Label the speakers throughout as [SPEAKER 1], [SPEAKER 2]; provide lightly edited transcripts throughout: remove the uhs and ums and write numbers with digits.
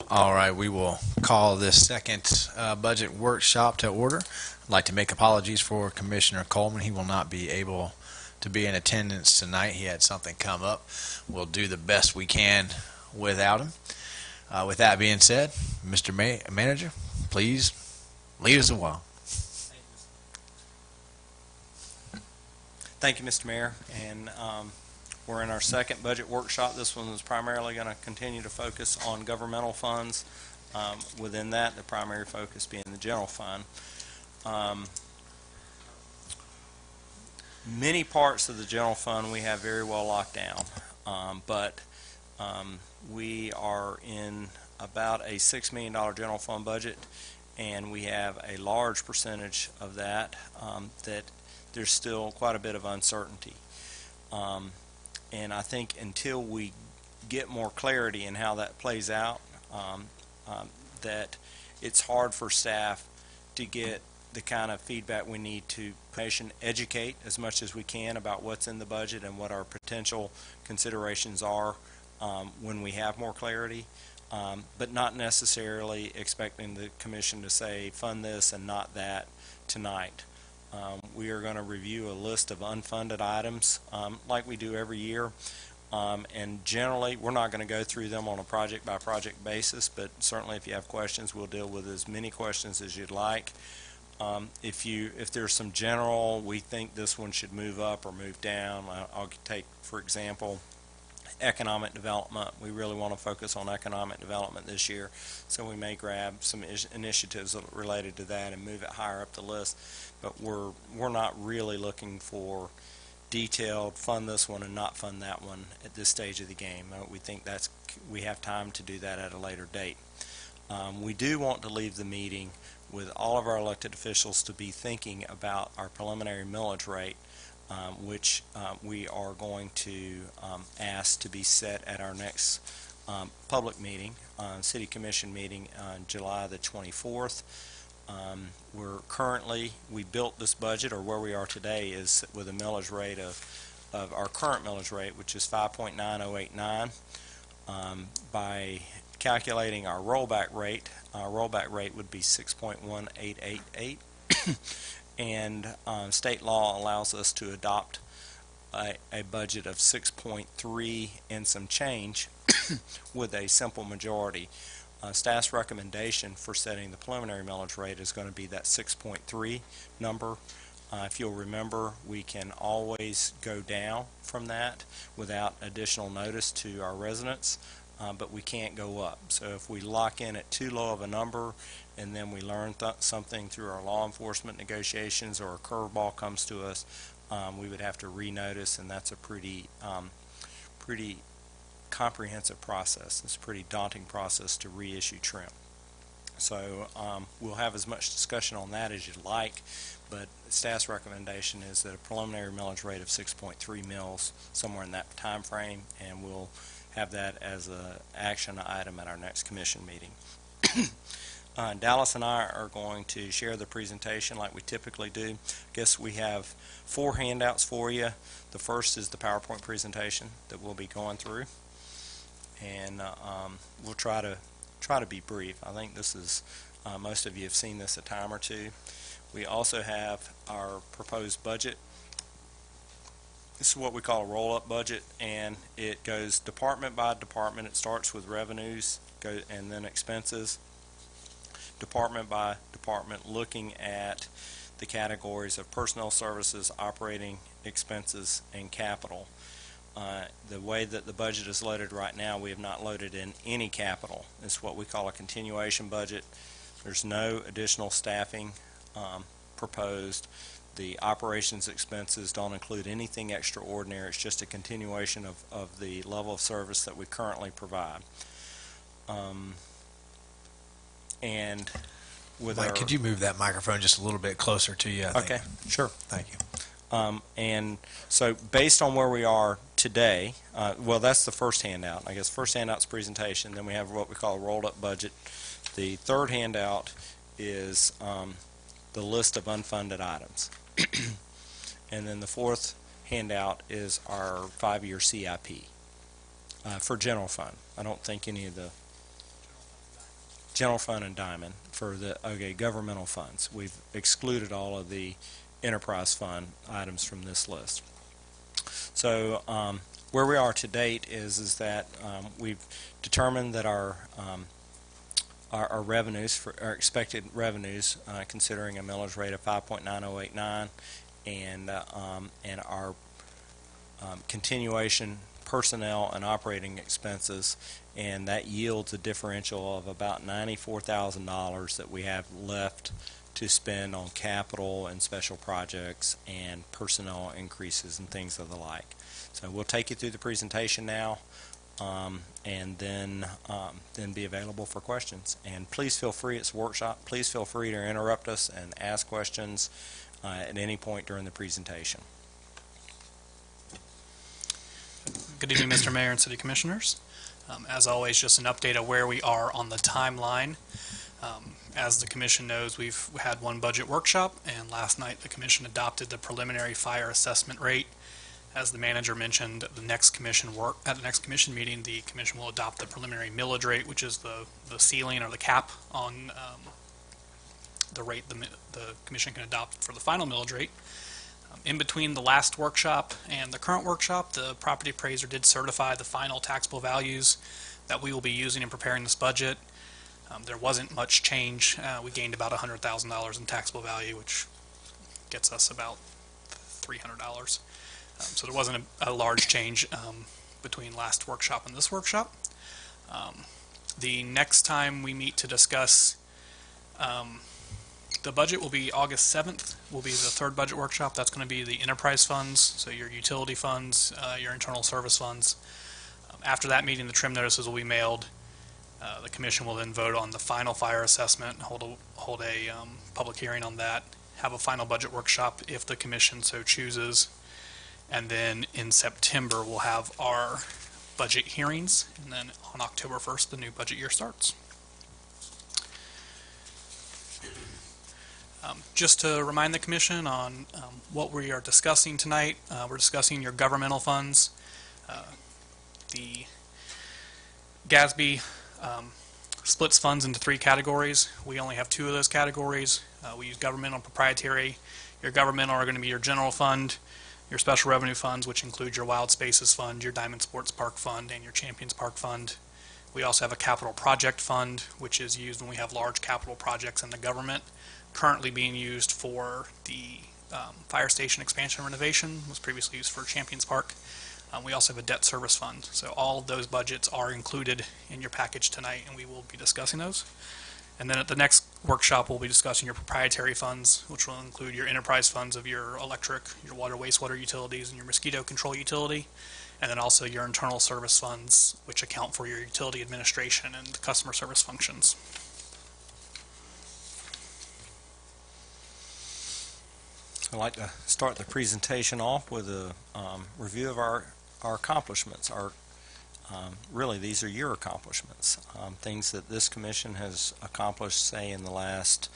[SPEAKER 1] All right, we will call this second budget workshop to order. I'd like to make apologies for Commissioner Coleman. He will not be able to be in attendance tonight. He had something come up. We'll do the best we can without him. With that being said, Mr. Manager, please lead us a while.
[SPEAKER 2] Thank you, Mr. Mayor. And we're in our second budget workshop. This one is primarily going to continue to focus on governmental funds. Within that, the primary focus being the general fund. Many parts of the general fund we have very well locked down, but we are in about a $6 million general fund budget, and we have a large percentage of that that there's still quite a bit of uncertainty. And I think until we get more clarity in how that plays out, that it's hard for staff to get the kind of feedback we need to educate as much as we can about what's in the budget and what our potential considerations are when we have more clarity, but not necessarily expecting the commission to say fund this and not that tonight. We are going to review a list of unfunded items like we do every year. And generally, we're not going to go through them on a project-by-project basis, but certainly if you have questions, we'll deal with as many questions as you'd like. If there's some general, we think this one should move up or move down. I'll take, for example, economic development. We really want to focus on economic development this year, so we may grab some initiatives related to that and move it higher up the list. But we're not really looking for detailed fund this one and not fund that one at this stage of the game. We think we have time to do that at a later date. We do want to leave the meeting with all of our elected officials to be thinking about our preliminary millage rate, which we are going to ask to be set at our next public meeting, City Commission meeting on July the 24th. We built this budget, or where we are today is with a millage rate of our current millage rate, which is 5.9089. By calculating our rollback rate would be 6.1888. And state law allows us to adopt a budget of 6.3 and some change with a simple majority. Staff's recommendation for setting the preliminary millage rate is going to be that 6.3 number. If you'll remember, we can always go down from that without additional notice to our residents, but we can't go up. So if we lock in at too low of a number and then we learn something through our law enforcement negotiations or a curveball comes to us, we would have to renotice, and that's a pretty comprehensive process. It's a pretty daunting process to reissue trim. So we'll have as much discussion on that as you'd like, but staff's recommendation is that a preliminary millage rate of 6.3 mils, somewhere in that time frame, and we'll have that as an action item at our next commission meeting. Dallas and I are going to share the presentation like we typically do. I guess we have 4 handouts for you. The first is the PowerPoint presentation that we'll be going through, and we'll try to be brief. I think this is most of you have seen this a time or two. We also have our proposed budget. This is what we call a roll-up budget, and it goes department by department. It starts with revenues, and then expenses, department by department, looking at the categories of personnel services, operating expenses, and capital. The way that the budget is loaded right now, we have not loaded in any capital. It's what we call a continuation budget. There's no additional staffing proposed. The operations expenses don't include anything extraordinary. It's just a continuation of the level of service that we currently provide. And with
[SPEAKER 1] Mike, could you move that microphone just a little bit closer to you?
[SPEAKER 2] Okay, sure.
[SPEAKER 1] Thank you.
[SPEAKER 2] And so based on where we are today, well, that's the first handout. I guess first handout's presentation. Then we have what we call a rolled-up budget. The third handout is the list of unfunded items. And then the fourth handout is our 5-year CIP. for general fund. I don't think any of the general fund and diamond for the, okay, governmental funds. We've excluded all of the enterprise fund items from this list. So where we are to date is that we've determined that our revenues, for our expected revenues, considering a millage rate of 5.9089 and our continuation personnel and operating expenses, and that yields a differential of about $94,000 that we have left to spend on capital and special projects and personnel increases and things of the like. So we'll take you through the presentation now, and then be available for questions. And please feel free, it's a workshop, please feel free to interrupt us and ask questions at any point during the presentation.
[SPEAKER 3] Good evening, Mr. Mayor and City Commissioners. As always, just an update of where we are on the timeline. As the Commission knows, we've had one budget workshop, and last night the Commission adopted the preliminary fire assessment rate. As the manager mentioned, at the next Commission meeting, the Commission will adopt the preliminary millage rate, which is the ceiling or the cap on the rate the Commission can adopt for the final millage rate. In between the last workshop and the current workshop, the property appraiser did certify the final taxable values that we will be using in preparing this budget. There wasn't much change. We gained about $100,000 in taxable value, which gets us about $300. So there wasn't a large change between last workshop and this workshop. The next time we meet to discuss the budget will be August 7th, will be the third budget workshop. That's going to be the enterprise funds, so your utility funds, your internal service funds. After that meeting, the trim notices will be mailed. The Commission will then vote on the final fire assessment, hold a public hearing on that, have a final budget workshop if the Commission so chooses. And then in September, we'll have our budget hearings, and then on October 1st, the new budget year starts. Just to remind the Commission on what we are discussing tonight, we're discussing your governmental funds. The GASB splits funds into three categories. We only have two of those categories. We use governmental and proprietary. Your governmental are going to be your general fund, your special revenue funds, which include your Wild Spaces Fund, your Diamond Sports Park Fund, and your Champions Park Fund. We also have a capital project fund, which is used when we have large capital projects in the government. Currently being used for the fire station expansion renovation, was previously used for Champions Park. We also have a debt service fund. So all of those budgets are included in your package tonight, and we will be discussing those. And then at the next workshop, we'll be discussing your proprietary funds, which will include your enterprise funds of your electric, your water, wastewater utilities, and your mosquito control utility. And then also your internal service funds, which account for your utility administration and customer service functions.
[SPEAKER 2] I'd like to start the presentation off with a review of our accomplishments. Really, these are your accomplishments, things that this Commission has accomplished, say, in the last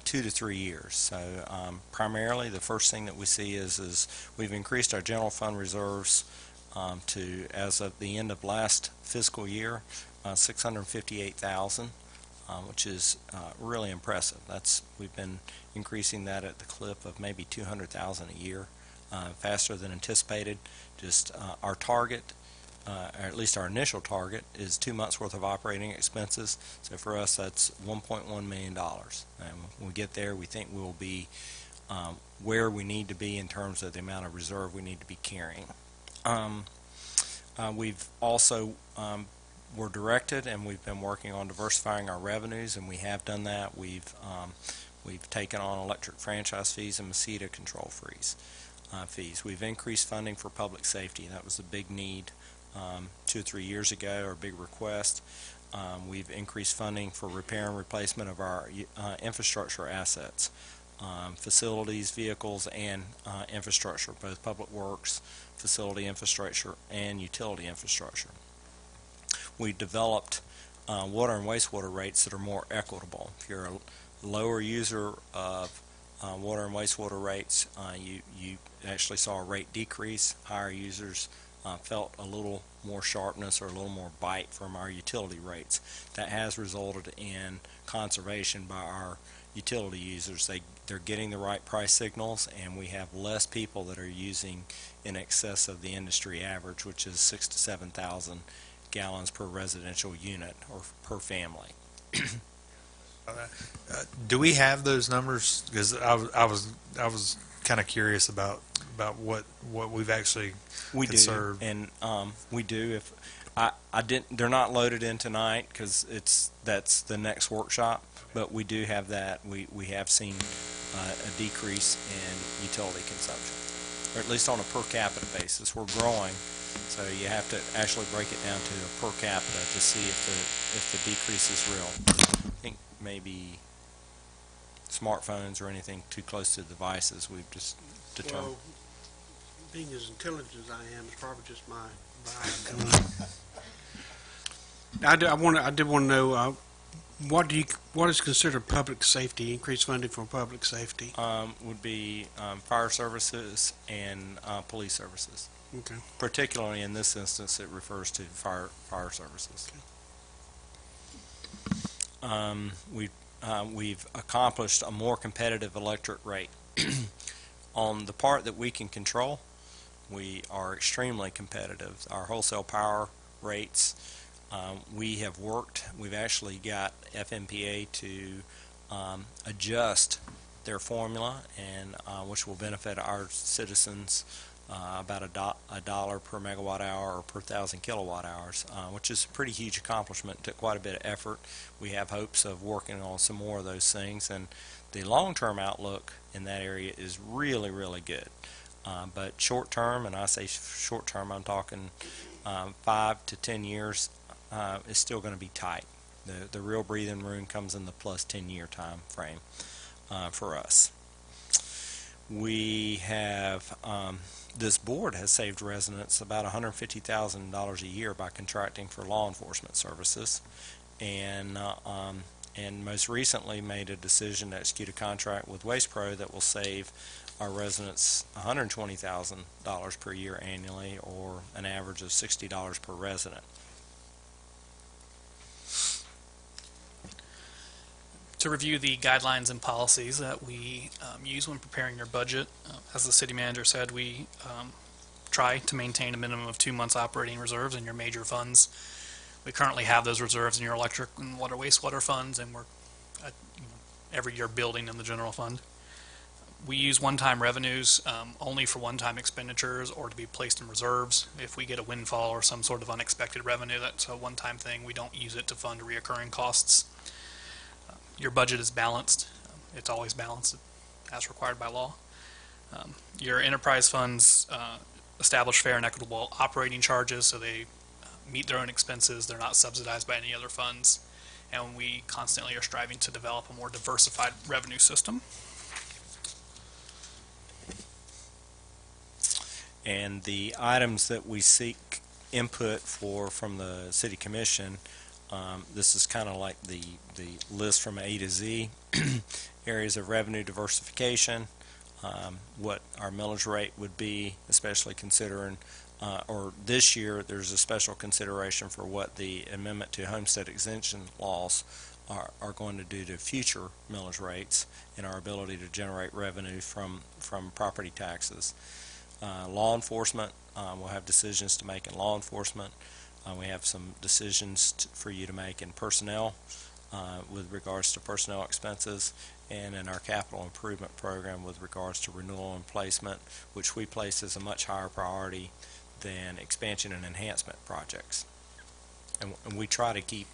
[SPEAKER 2] 2 to 3 years. So primarily, the first thing that we see is we've increased our general fund reserves to, as of the end of last fiscal year, $658,000. Which is really impressive. We've been increasing that at the clip of maybe $200,000 a year, faster than anticipated. Just our target, or at least our initial target, is 2 months worth of operating expenses. So for us, that's $1.1 million. And when we get there, we think we'll be where we need to be in terms of the amount of reserve we need to be carrying. We've also we're directed, and we've been working on diversifying our revenues, and we have done that. We've taken on electric franchise fees and mosquito control fees. We've increased funding for public safety. That was a big need 2 or 3 years ago, or a big request. We've increased funding for repair and replacement of our infrastructure assets, facilities, vehicles, and infrastructure, both public works, facility infrastructure, and utility infrastructure. We developed water and wastewater rates that are more equitable. If you're a lower user of water and wastewater rates, you actually saw a rate decrease. Higher users felt a little more sharpness or a little more bite from our utility rates. That has resulted in conservation by our utility users. They're getting the right price signals, and we have less people that are using in excess of the industry average, which is 6,000 to 7,000 gallons per residential unit or per family.
[SPEAKER 4] Do we have those numbers? Because I was kind of curious about what we've actually
[SPEAKER 2] We
[SPEAKER 4] conserved.
[SPEAKER 2] do, and we do. If I didn't, they're not loaded in tonight because that's the next workshop. But we do have that. We have seen a decrease in utility consumption, or at least on a per capita basis. We're growing, so you have to actually break it down to a per capita to see if the decrease is real. I think maybe smartphones or anything too close to the devices, we've just determined.
[SPEAKER 5] Well, being as intelligent as I am, it's probably just my vibe. I did want to know what is considered public safety, increased funding for public safety?
[SPEAKER 2] Would be fire services and police services.
[SPEAKER 5] Okay.
[SPEAKER 2] Particularly in this instance, it refers to fire services. We've accomplished a more competitive electric rate. On the part that we can control, we are extremely competitive. Our wholesale power rates, we've actually got FMPA to adjust their formula, and which will benefit our citizens about $1 per megawatt hour or per 1,000 kilowatt hours, which is a pretty huge accomplishment. It took quite a bit of effort. We have hopes of working on some more of those things, and the long-term outlook in that area is really, really good. But short-term, and I say short-term, I'm talking 5 to 10 years, is still going to be tight. The real breathing room comes in the plus 10-year time frame for us. We have this board has saved residents about $150,000 a year by contracting for law enforcement services, and most recently made a decision to execute a contract with Waste Pro that will save our residents $120,000 per year annually, or an average of $60 per resident.
[SPEAKER 3] To review the guidelines and policies that we use when preparing your budget, as the city manager said, we try to maintain a minimum of 2 months operating reserves in your major funds. We currently have those reserves in your electric and water wastewater funds, and we're every year building in the general fund. We use one-time revenues only for one-time expenditures or to be placed in reserves. If we get a windfall or some sort of unexpected revenue, that's a one-time thing. We don't use it to fund reoccurring costs. Your budget is balanced. It's always balanced as required by law. Your enterprise funds establish fair and equitable operating charges, so they meet their own expenses. They're not subsidized by any other funds. And we constantly are striving to develop a more diversified revenue system.
[SPEAKER 2] And the items that we seek input for from the City Commission, this is kind of like the list from A to Z. Areas of revenue diversification, what our millage rate would be, especially considering, or this year there's a special consideration for what the amendment to homestead exemption laws are going to do to future millage rates and our ability to generate revenue from property taxes. Law enforcement, we'll have decisions to make in law enforcement. We have some decisions for you to make in personnel with regards to personnel expenses, and in our capital improvement program with regards to renewal and placement, which we place as a much higher priority than expansion and enhancement projects. And we try to keep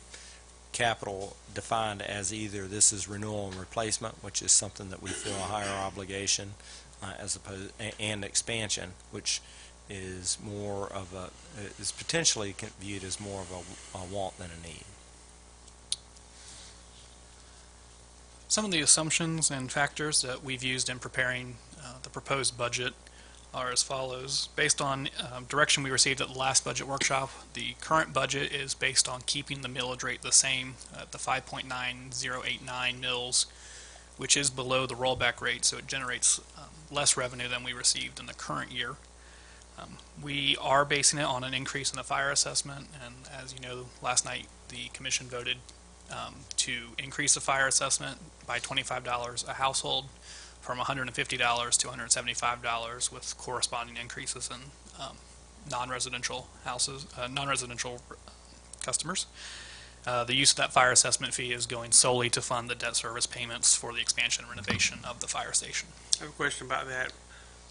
[SPEAKER 2] capital defined as either this is renewal and replacement, which is something that we feel a higher obligation, as opposed, and expansion, which is more of is potentially viewed as more of a want than a need.
[SPEAKER 3] Some of the assumptions and factors that we've used in preparing the proposed budget are as follows. Based on direction we received at the last budget workshop, the current budget is based on keeping the millage rate the same at the 5.9089 mils, which is below the rollback rate, so it generates less revenue than we received in the current year. We are basing it on an increase in the fire assessment, and as you know, last night the commission voted to increase the fire assessment by $25 a household from $150 to $175 with corresponding increases in non-residential houses, non-residential customers. The use of that fire assessment fee is going solely to fund the debt service payments for the expansion and renovation of the fire station.
[SPEAKER 5] I have a question about that.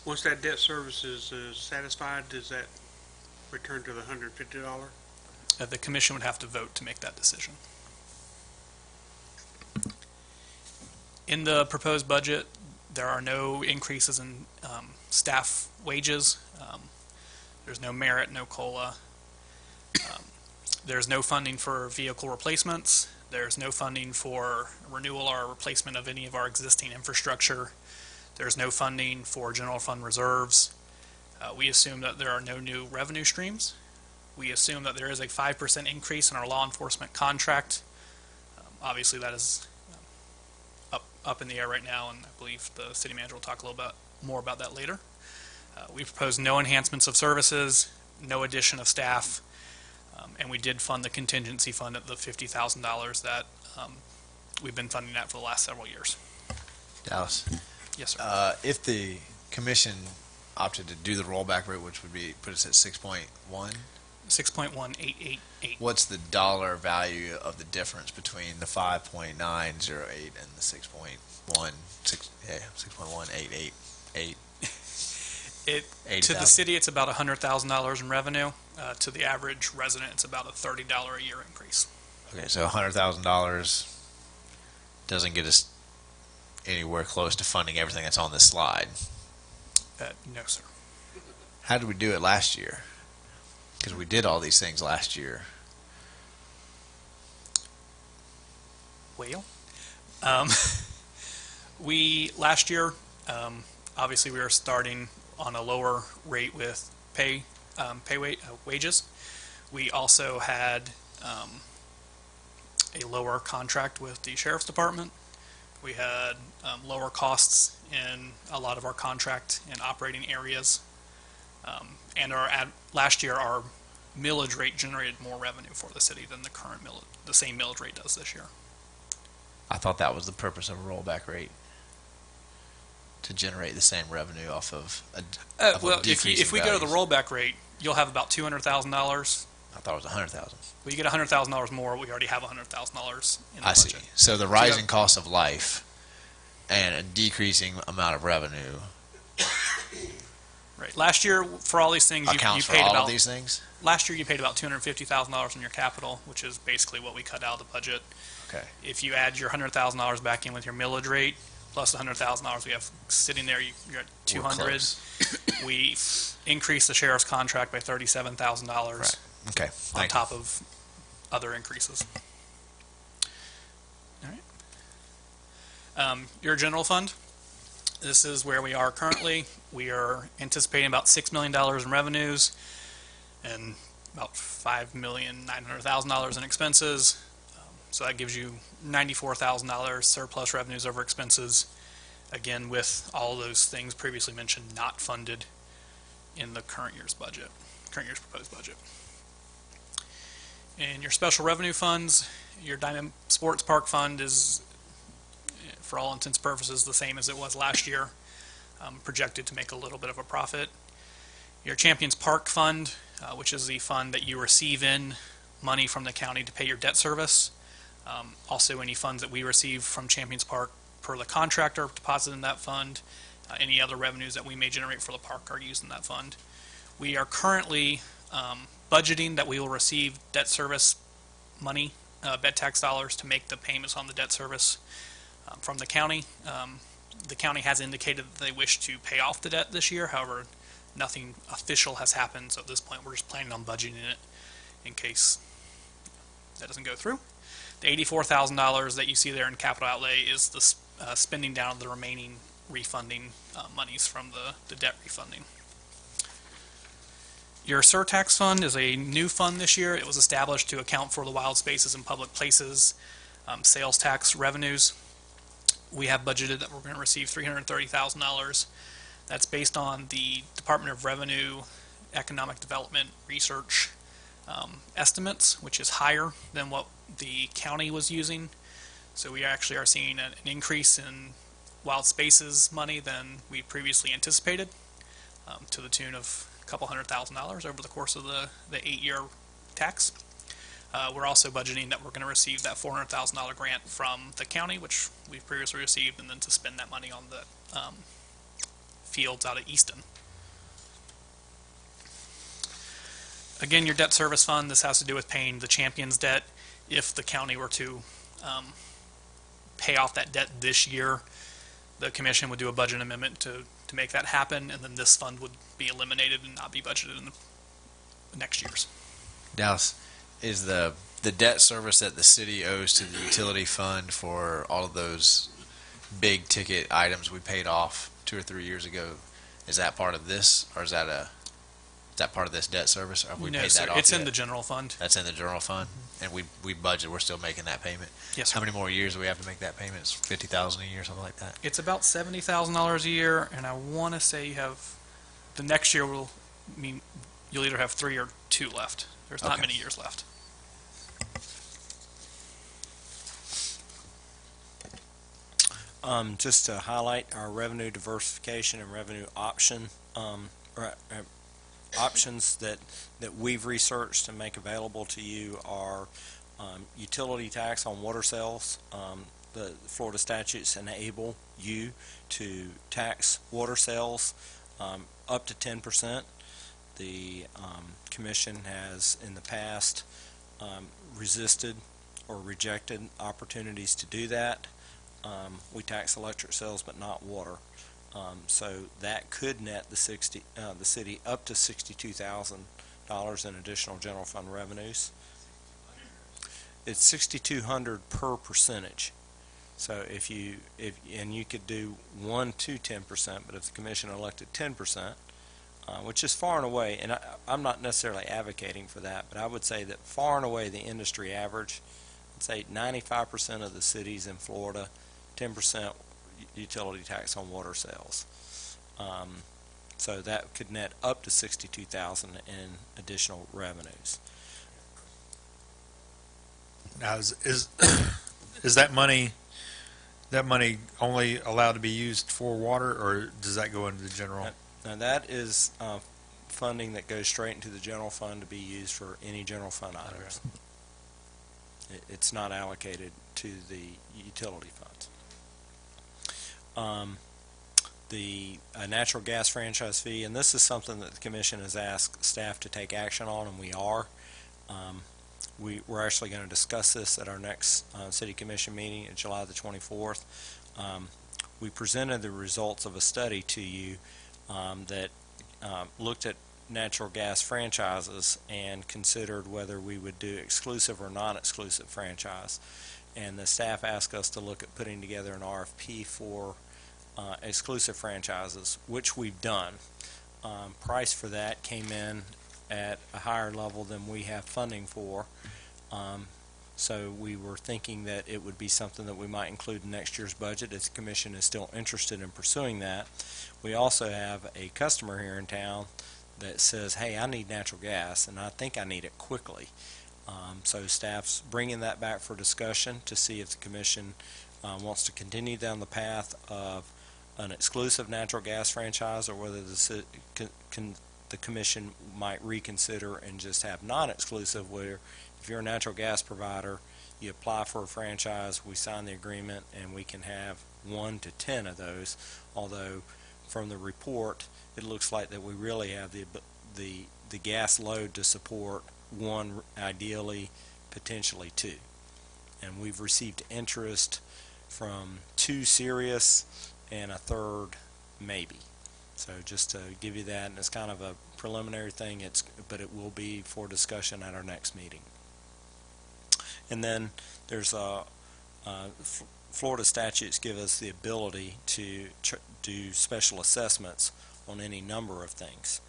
[SPEAKER 5] Once that debt service is satisfied, does that return to the $150?
[SPEAKER 3] The commission would have to vote to make that decision. In the proposed budget, there are no increases in staff wages. There's no merit, no COLA. There's no funding for vehicle replacements. There's no funding for renewal or replacement of any of our existing infrastructure. There's no funding for general fund reserves. We assume that there are no new revenue streams. We assume that there is a 5% increase in our law enforcement contract. Obviously, that is up in the air right now, and I believe the city manager will talk a little bit more about that later. We propose no enhancements of services, no addition of staff, and we did fund the contingency fund at the $50,000 that we've been funding that for the last several years.
[SPEAKER 1] Dallas,
[SPEAKER 3] Yes, sir.
[SPEAKER 1] if the commission opted to do the rollback rate, which would be put us at 6.1,
[SPEAKER 3] 6.1888.
[SPEAKER 1] what's the dollar value of the difference between the 5.908 and the 6.1888?
[SPEAKER 3] To the city, it's about $100,000 in revenue. To the average resident, it's about a $30 a year increase.
[SPEAKER 1] Okay, so $100,000 doesn't get us anywhere close to funding everything that's on this slide.
[SPEAKER 3] No, sir.
[SPEAKER 1] How did we do it last year? Because we did all these things last year.
[SPEAKER 3] Well, last year, obviously we were starting on a lower rate with wages. We also had a lower contract with the sheriff's department. We had lower costs in a lot of our contract and operating areas. And last year, our millage rate generated more revenue for the city than the same millage rate does this year.
[SPEAKER 1] I thought that was the purpose of a rollback rate, to generate the same revenue off of a
[SPEAKER 3] Well,
[SPEAKER 1] decrease
[SPEAKER 3] if
[SPEAKER 1] in
[SPEAKER 3] we go to the
[SPEAKER 1] values.
[SPEAKER 3] rollback rate, you'll have about $200,000.
[SPEAKER 1] I thought it was 100,000.
[SPEAKER 3] Well, you get $100,000 more. We already have $100,000 in the
[SPEAKER 1] I
[SPEAKER 3] budget.
[SPEAKER 1] see. So the rising cost of life and a decreasing amount of revenue
[SPEAKER 3] Right. Last year, for all these things, you
[SPEAKER 1] accounts for
[SPEAKER 3] paid
[SPEAKER 1] all
[SPEAKER 3] about.
[SPEAKER 1] of these things?
[SPEAKER 3] Last year, you paid about $250,000 in your capital, which is basically what we cut out of the budget.
[SPEAKER 1] Okay.
[SPEAKER 3] If you add your $100,000 back in with your millage rate plus the $100,000 we have sitting there, you're at
[SPEAKER 1] We're
[SPEAKER 3] 200.
[SPEAKER 1] close.
[SPEAKER 3] We increased the sheriff's contract by $37,000
[SPEAKER 1] Right. Okay.
[SPEAKER 3] on
[SPEAKER 1] Thank you.
[SPEAKER 3] top of other increases. All right. Your general fund. This is where we are currently. We are anticipating about $6 million in revenues and about $5,900,000 in expenses. So that gives you $94,000 surplus revenues over expenses. Again, with all those things previously mentioned not funded in the current year's budget, current year's proposed budget. And your special revenue funds, your Diamond Sports Park Fund is, for all intents and purposes, the same as it was last year, projected to make a little bit of a profit. Your Champions Park Fund, which is the fund that you receive in money from the county to pay your debt service. Also, any funds that we receive from Champions Park per the contractor deposited in that fund. Any other revenues that we may generate for the park are used in that fund. We are currently budgeting that we will receive debt service money, bed tax dollars, to make the payments on the debt service from the county. The county has indicated that they wish to pay off the debt this year. However, nothing official has happened, so at this point we're just planning on budgeting it in case that doesn't go through. The $84,000 that you see there in capital outlay is the spending down of the remaining refunding monies from the debt refunding. Your surtax fund is a new fund this year. It was established to account for the wild spaces and public places sales tax revenues. We have budgeted that we're going to receive $330,000. That's based on the Department of Revenue economic development research estimates, which is higher than what the county was using. So we actually are seeing an increase in wild spaces money than we previously anticipated, to the tune of a couple $100,000 over the course of the 8-year tax. We're also budgeting that we're going to receive that $400,000 grant from the county, which we've previously received, and then to spend that money on the fields out at Easton. Again, your debt service fund, this has to do with paying the Champions debt. If the county were to pay off that debt this year, the commission would do a budget amendment to make that happen, and then this fund would be eliminated and not be budgeted in the next year's.
[SPEAKER 1] Dallas, is the debt service that the city owes to the utility fund for all of those big ticket items we paid off 2 or 3 years ago, is that part of this, or is that part of this debt service? Or have we
[SPEAKER 3] No,
[SPEAKER 1] paid
[SPEAKER 3] sir,
[SPEAKER 1] that off
[SPEAKER 3] it's
[SPEAKER 1] yet?
[SPEAKER 3] in the general fund.
[SPEAKER 1] That's in the general fund, and we budget. We're still making that payment.
[SPEAKER 3] Yes,
[SPEAKER 1] How
[SPEAKER 3] sir.
[SPEAKER 1] many more years do we have to make that payment? It's $50,000 a year, something like that.
[SPEAKER 3] It's about $70,000 a year, and I want to say you have the next year will mean you'll either have 3 or 2 left. There's not
[SPEAKER 1] Okay.
[SPEAKER 3] many years left.
[SPEAKER 2] Just to highlight our revenue diversification and revenue options that we've researched and make available to you are utility tax on water sales. The Florida statutes enable you to tax water sales up to 10%. The commission has in the past resisted or rejected opportunities to do that. We tax electric sales but not water. So that could net the city up to $62,000 in additional general fund revenues. It's $6,200 per percentage. So and you could do 1 to 10%, but if the commission elected 10%, which is far and away, and I'm not necessarily advocating for that, but I would say that far and away the industry average, I'd say 95% of the cities in Florida, 10% utility tax on water sales. So that could net up to $62,000 in additional revenues.
[SPEAKER 4] Now, is that money only allowed to be used for water, or does that go into the general?
[SPEAKER 2] Now that is funding that goes straight into the general fund to be used for any general fund items. It's not allocated to the utility funds. The natural gas franchise fee, and this is something that the commission has asked staff to take action on, and we are. We're actually going to discuss this at our next city commission meeting on July the 24th. We presented the results of a study to you that looked at natural gas franchises and considered whether we would do exclusive or non-exclusive franchise. And the staff asked us to look at putting together an RFP for exclusive franchises, which we've done. Price for that came in at a higher level than we have funding for. So we were thinking that it would be something that we might include in next year's budget if the commission is still interested in pursuing that. We also have a customer here in town that says, hey, I need natural gas and I think I need it quickly. So staff's bringing that back for discussion to see if the commission wants to continue down the path of an exclusive natural gas franchise, or whether the commission might reconsider and just have non-exclusive, where if you're a natural gas provider, you apply for a franchise, we sign the agreement, and we can have 1 to 10 of those. Although from the report, it looks like that we really have the gas load to support 1, ideally, potentially 2. And we've received interest from 2 serious and a 3rd maybe. So just to give you that, and it's kind of a preliminary thing, but it will be for discussion at our next meeting. And then there's Florida statutes give us the ability to do special assessments on any number of things.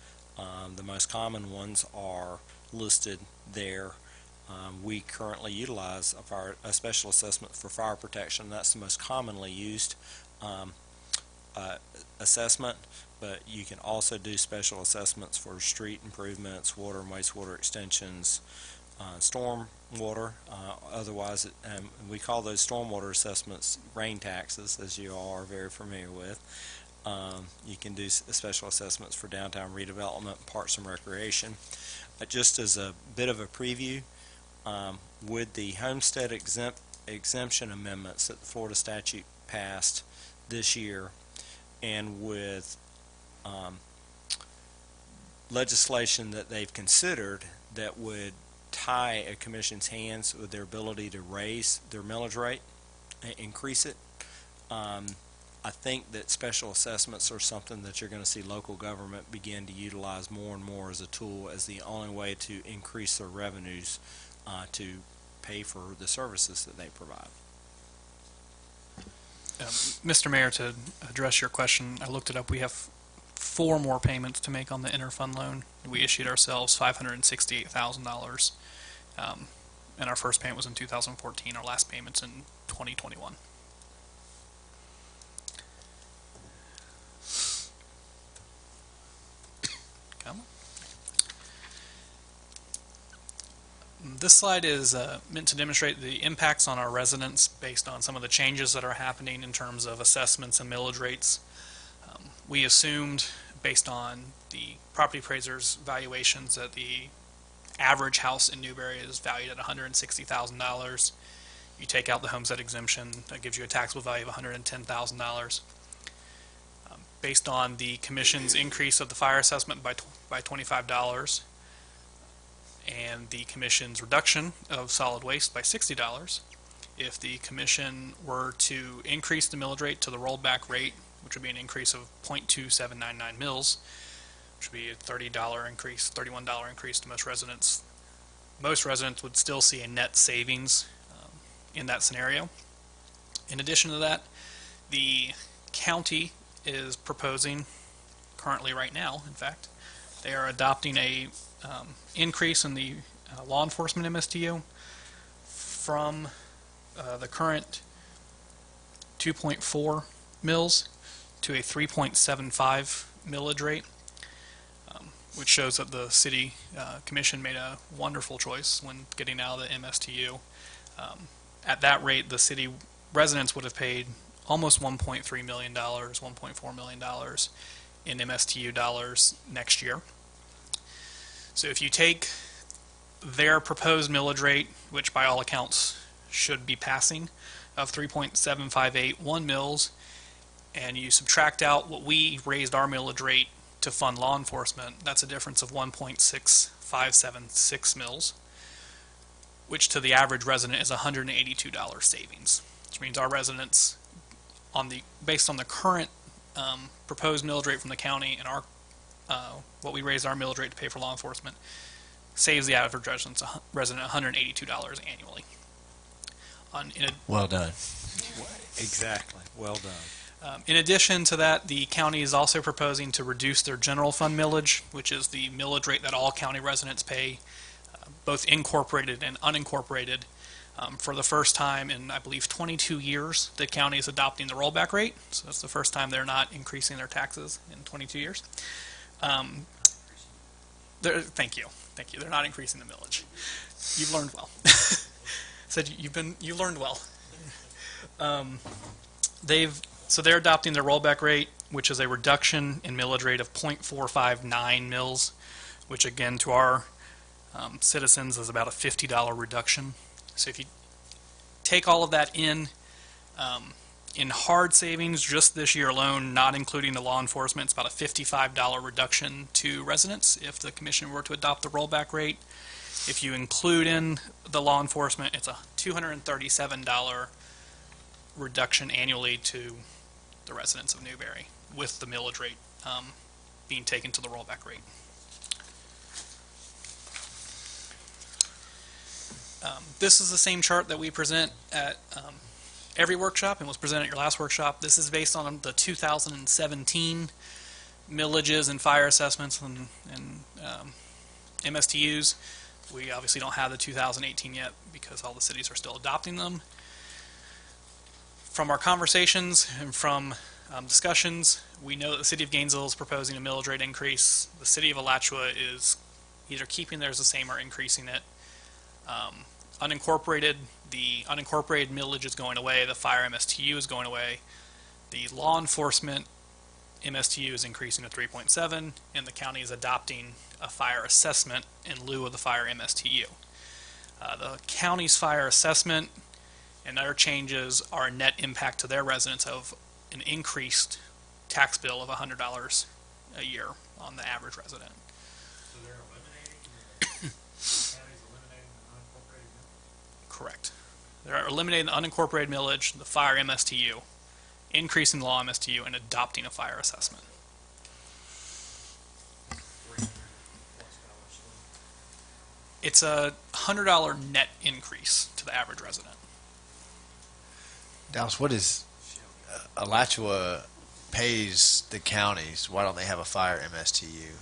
[SPEAKER 2] The most common ones are listed there. We currently utilize a special assessment for fire protection. That's the most commonly used. assessment, but you can also do special assessments for street improvements, water and wastewater extensions, storm water. Otherwise, we call those stormwater assessments rain taxes, as you all are very familiar with. You can do special assessments for downtown redevelopment, parks and recreation. Just as a bit of a preview, with the homestead exemption amendments that the Florida statute passed this year, and with legislation that they've considered that would tie a commission's hands with their ability to raise their millage rate, increase it, I think that special assessments are something that you're going to see local government begin to utilize more and more as a tool, as the only way to increase their revenues to pay for the services that they provide.
[SPEAKER 3] Mr. Mayor, to address your question, I looked it up. We have 4 more payments to make on the interfund loan. We issued ourselves $568,000, and our first payment was in 2014. Our last payment's in 2021. This slide is meant to demonstrate the impacts on our residents based on some of the changes that are happening in terms of assessments and millage rates. We assumed, based on the property appraiser's valuations, that the average house in Newberry is valued at $160,000. You take out the homestead exemption, that gives you a taxable value of $110,000. Based on the commission's increase of the fire assessment by $25, and the commission's reduction of solid waste by $60, if the commission were to increase the millage rate to the rollback rate, which would be an increase of 0.2799 mils, which would be a $30 increase, $31 increase to most residents would still see a net savings in that scenario. In addition to that, the county is proposing, currently right now, in fact, they are adopting a increase in the law enforcement MSTU from the current 2.4 mils to a 3.75 millage rate, which shows that the city commission made a wonderful choice when getting out of the MSTU. At that rate, the city residents would have paid almost $1.3 million, $1.4 million in MSTU dollars next year. So if you take their proposed millage rate, which by all accounts should be passing, of 3.758 mils, and you subtract out what we raised our millage rate to fund law enforcement, that's a difference of 1.6576 mils, which to the average resident is $182 savings, which means our residents, based on the current proposed millage rate from the county and our what we raised our millage rate to pay for law enforcement, saves the average resident $182 annually.
[SPEAKER 1] Well done.
[SPEAKER 2] Exactly. Well done.
[SPEAKER 3] In addition to that, the county is also proposing to reduce their general fund millage, which is the millage rate that all county residents pay, both incorporated and unincorporated. For the first time in, I believe, 22 years, the county is adopting the rollback rate. So that's the first time they're not increasing their taxes in 22 years. Thank you. They're not increasing the millage. You've learned well. You learned well. They're adopting their rollback rate, which is a reduction in millage rate of 0.459 mils, which again to our citizens is about a $50 reduction. So if you take all of that in hard savings just this year alone, not including the law enforcement, it's about a $55 reduction to residents if the commission were to adopt the rollback rate. If you include in the law enforcement, it's a $237 reduction annually to the residents of Newberry, with the millage rate being taken to the rollback rate. This is the same chart that we present at every workshop and was presented at your last workshop. This is based on the 2017 millages and fire assessments and MSTUs. We obviously don't have the 2018 yet because all the cities are still adopting them. From our conversations and from Discussions. We know that the city of Gainesville is proposing a millage rate increase. The city of Alachua is either keeping theirs the same or increasing it. The unincorporated millage is going away. The fire MSTU is going away. The law enforcement MSTU is increasing to 3.7, and the county is adopting a fire assessment in lieu of the fire MSTU. The county's fire assessment and other changes are a net impact to their residents of an increased tax bill of $100 a year on the average resident.
[SPEAKER 4] So they're eliminating, the county's eliminating the unincorporated millage?
[SPEAKER 3] Correct. They're eliminating the unincorporated millage, the fire MSTU, increasing the law MSTU, and adopting a fire assessment. It's a $100 net increase to the average resident.
[SPEAKER 1] Dallas, what is Alachua pays the counties? Why don't they have a fire MSTU?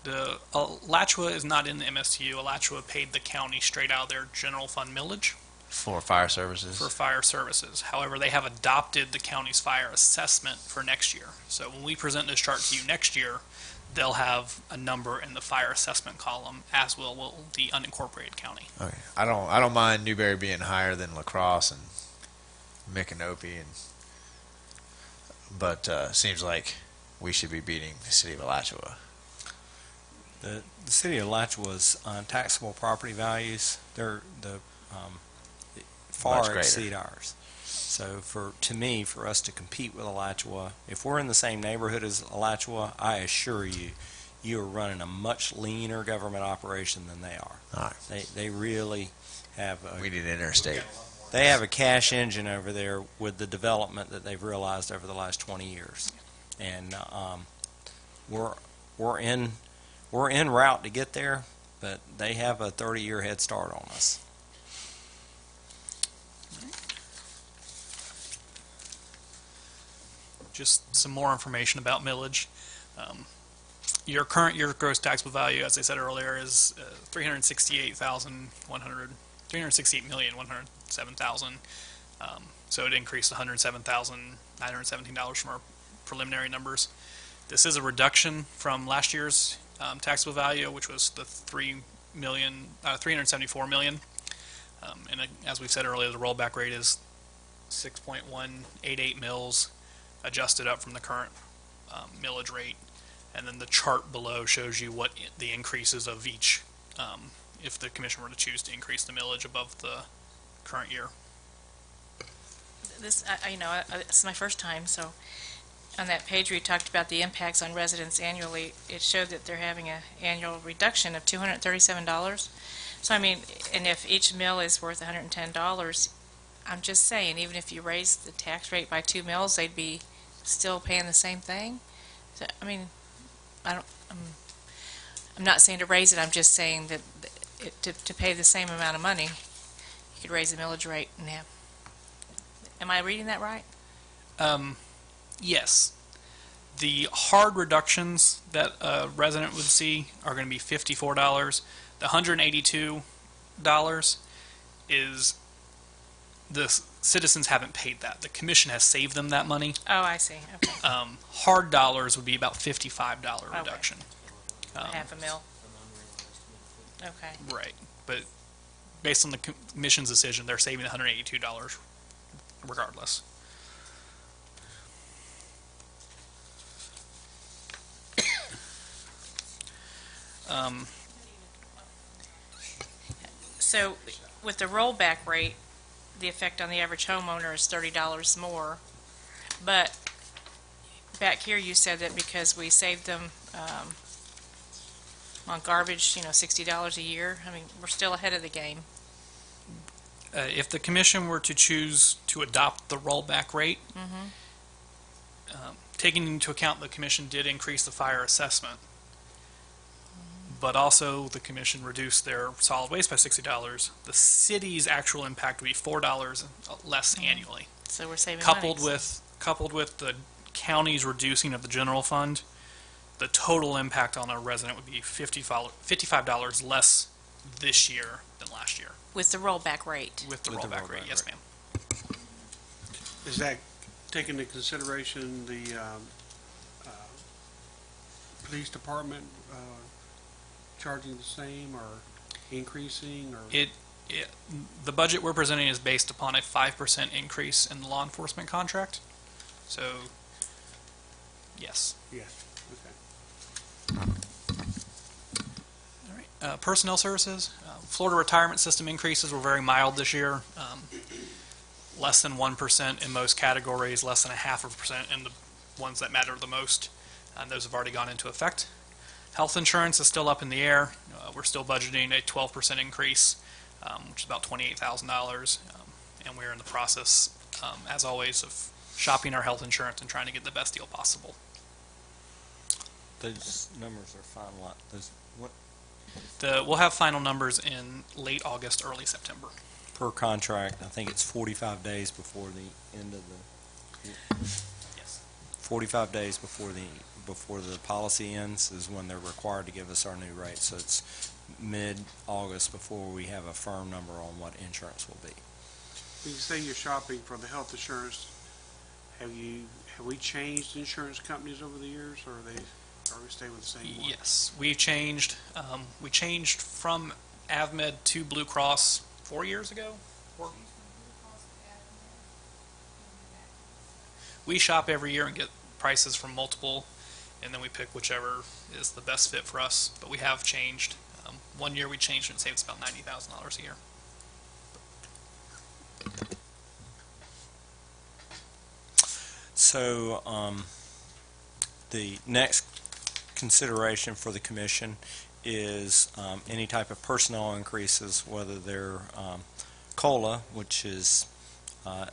[SPEAKER 3] The Alachua is not in the MSTU. Alachua paid the county straight out of their general fund millage
[SPEAKER 1] For fire services?
[SPEAKER 3] for fire services. However, they have adopted the county's fire assessment for next year. So when we present this chart to you next year, they'll have a number in the fire assessment column, as will the unincorporated county.
[SPEAKER 1] Okay. I don't mind Newberry being higher than La Crosse and Micanopy, but seems like we should be beating the city of Alachua.
[SPEAKER 2] The city of Alachua's taxable property values, they're
[SPEAKER 1] Much
[SPEAKER 2] far
[SPEAKER 1] greater.
[SPEAKER 2] exceed ours. So for us to compete with Alachua, if we're in the same neighborhood as Alachua, I assure you, you are running a much leaner government operation than they are.
[SPEAKER 1] All right.
[SPEAKER 2] They really have
[SPEAKER 1] We need an interstate.
[SPEAKER 2] they have a cash engine over there with the development that they've realized over the last 20 years, and we're en route to get there, but they have a 30-year head start on us.
[SPEAKER 3] Just some more information about millage. Your current year gross taxable value, as I said earlier, is $368,107,000. So it increased $107,917 from our preliminary numbers. This is a reduction from last year's taxable value, which was the $374 million. And as we've said earlier, the rollback rate is 6.188 mils, adjusted up from the current millage rate. And then the chart below shows you what the increases of each, if the commission were to choose to increase the millage above the current year.
[SPEAKER 6] This, it's my first time, so on that page where you talked about the impacts on residents annually, it showed that they're having an annual reduction of $237. So, I mean, and if each mill is worth $110, I'm just saying, even if you raise the tax rate by 2 mils, they'd be still paying the same thing. So, I mean, I'm not saying to raise it, I'm just saying that to pay the same amount of money, you could raise the millage rate and have. Am I reading that right?
[SPEAKER 3] Yes. The hard reductions that a resident would see are going to be $54. The $182 is the citizens haven't paid that. The commission has saved them that money.
[SPEAKER 6] Oh, I see. Okay.
[SPEAKER 3] Hard dollars would be about $55
[SPEAKER 6] Okay.
[SPEAKER 3] reduction.
[SPEAKER 6] Half a mil. Okay.
[SPEAKER 3] Right. But based on the commission's decision, they're saving $182 regardless.
[SPEAKER 6] So with the rollback rate, the effect on the average homeowner is $30 more. But back here you said that because we saved them on garbage, $60 a year. I mean, we're still ahead of the game.
[SPEAKER 3] If the commission were to choose to adopt the rollback rate, taking into account the commission did increase the fire assessment, but also the commission reduced their solid waste by $60, the city's actual impact would be $4 less annually.
[SPEAKER 6] So we're saving
[SPEAKER 3] Coupled
[SPEAKER 6] money.
[SPEAKER 3] with the county's reducing of the general fund, the total impact on a resident would be $55 less this year than last year.
[SPEAKER 6] With the rollback rate.
[SPEAKER 3] With the
[SPEAKER 2] With the
[SPEAKER 3] rollback
[SPEAKER 2] rollback
[SPEAKER 3] rate, yes,
[SPEAKER 2] rate.
[SPEAKER 3] ma'am.
[SPEAKER 5] Is that take into consideration the police department charging the same or increasing or?
[SPEAKER 3] The budget we're presenting is based upon a 5% increase in the law enforcement contract. So, yes.
[SPEAKER 5] Yes, okay.
[SPEAKER 3] All right. Personnel services. Florida retirement system increases were very mild this year. Less than 1% in most categories, less than 0.5% in the ones that matter the most. And those have already gone into effect. Health insurance is still up in the air. We're still budgeting a 12% increase, which is about $28,000. And we're in the process, as always, of shopping our health insurance and trying to get the best deal possible.
[SPEAKER 2] Those numbers are final.
[SPEAKER 3] We'll have final numbers in late August, early September.
[SPEAKER 2] Per contract, I think it's 45 days before the end of the.
[SPEAKER 3] Yes.
[SPEAKER 2] 45 days before the policy ends is when they're required to give us our new rate. So it's mid-August before we have a firm number on what insurance will be.
[SPEAKER 5] When you say you're shopping for the health insurance, have we changed insurance companies over the years, or are we staying with the same one?
[SPEAKER 3] Yes, we changed. We changed from AvMed to Blue Cross 4 years ago. We shop every year and get prices from multiple, and then we pick whichever is the best fit for us. But we have changed. 1 year we changed and saved us about $90,000 a year.
[SPEAKER 2] So the next consideration for the commission is any type of personnel increases, whether they're COLA, which is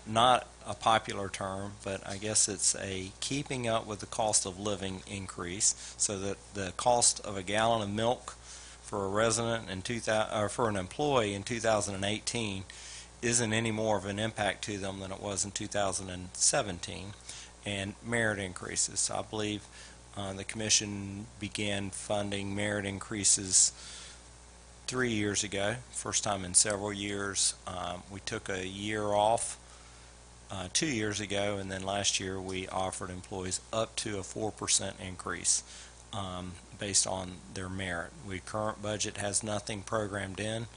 [SPEAKER 2] not a popular term, but I guess it's a keeping up with the cost of living increase, so that the cost of a gallon of milk for a resident in for an employee in 2018 isn't any more of an impact to them than it was in 2017, and merit increases. So I believe the commission began funding merit increases 3 years ago, first time in several years. We took a year off 2 years ago, and then last year we offered employees up to a 4% increase based on their merit. Current budget has nothing programmed in,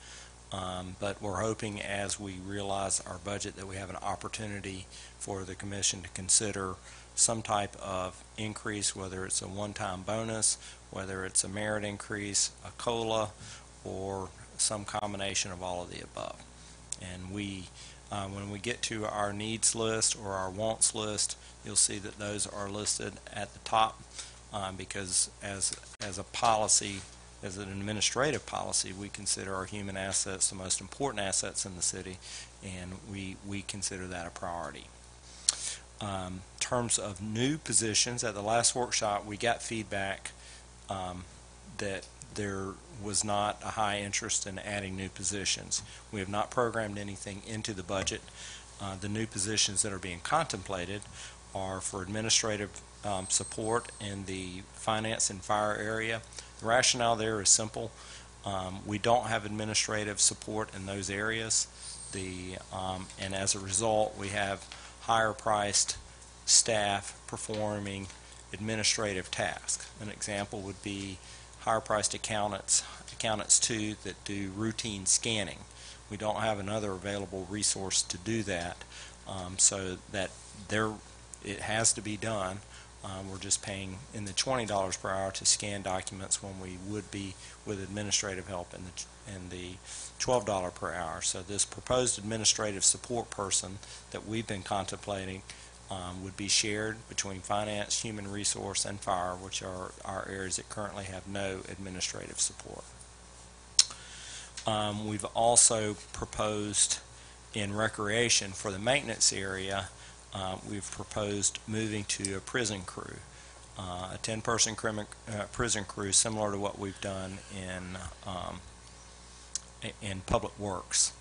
[SPEAKER 2] but we're hoping as we realize our budget that we have an opportunity for the commission to consider some type of increase, whether it's a one-time bonus, whether it's a merit increase, a COLA, or some combination of all of the above. And when we get to our needs list or our wants list, you'll see that those are listed at the top because as a policy, as an administrative policy, we consider our human assets the most important assets in the city, and we consider that a priority. In terms of new positions, at the last workshop we got feedback that there was not a high interest in adding new positions. We have not programmed anything into the budget. The new positions that are being contemplated are for administrative support in the finance and fire area. The rationale there is simple. We don't have administrative support in those areas, and as a result we have higher priced staff performing administrative tasks. An example would be higher priced accountants too that do routine scanning. We don't have another available resource to do that, so that it has to be done. We're just paying in the $20 per hour to scan documents when we would be with administrative help in the $12 per hour. So this proposed administrative support person that we've been contemplating would be shared between finance, human resource, and fire, which are our areas that currently have no administrative support. We've also proposed in recreation for the maintenance area, we've proposed moving to a prison crew, a 10-person prison crew, similar to what we've done in Public Works.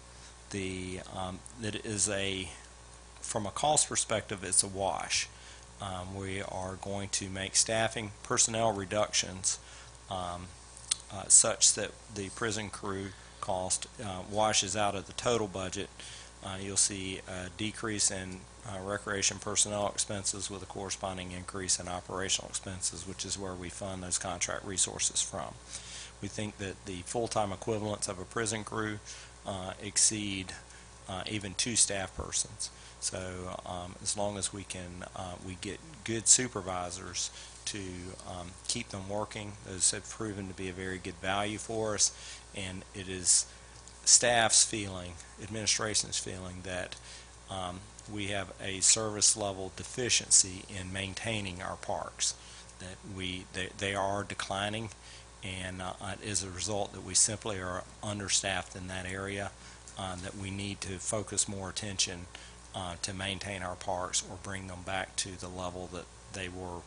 [SPEAKER 2] That is from a cost perspective, it's a wash. We are going to make staffing personnel reductions such that the prison crew cost washes out of the total budget you'll see a decrease in recreation personnel expenses with a corresponding increase in operational expenses, which is where we fund those contract resources from. We think that the full-time equivalents of a prison crew exceed even 2 staff persons. So as long as we get good supervisors to keep them working, those have proven to be a very good value for us, and it is staff's feeling, administration's feeling that we have a service level deficiency in maintaining our parks, that they are declining, and as a result that we simply are understaffed in that area, that we need to focus more attention to maintain our parks or bring them back to the level that they were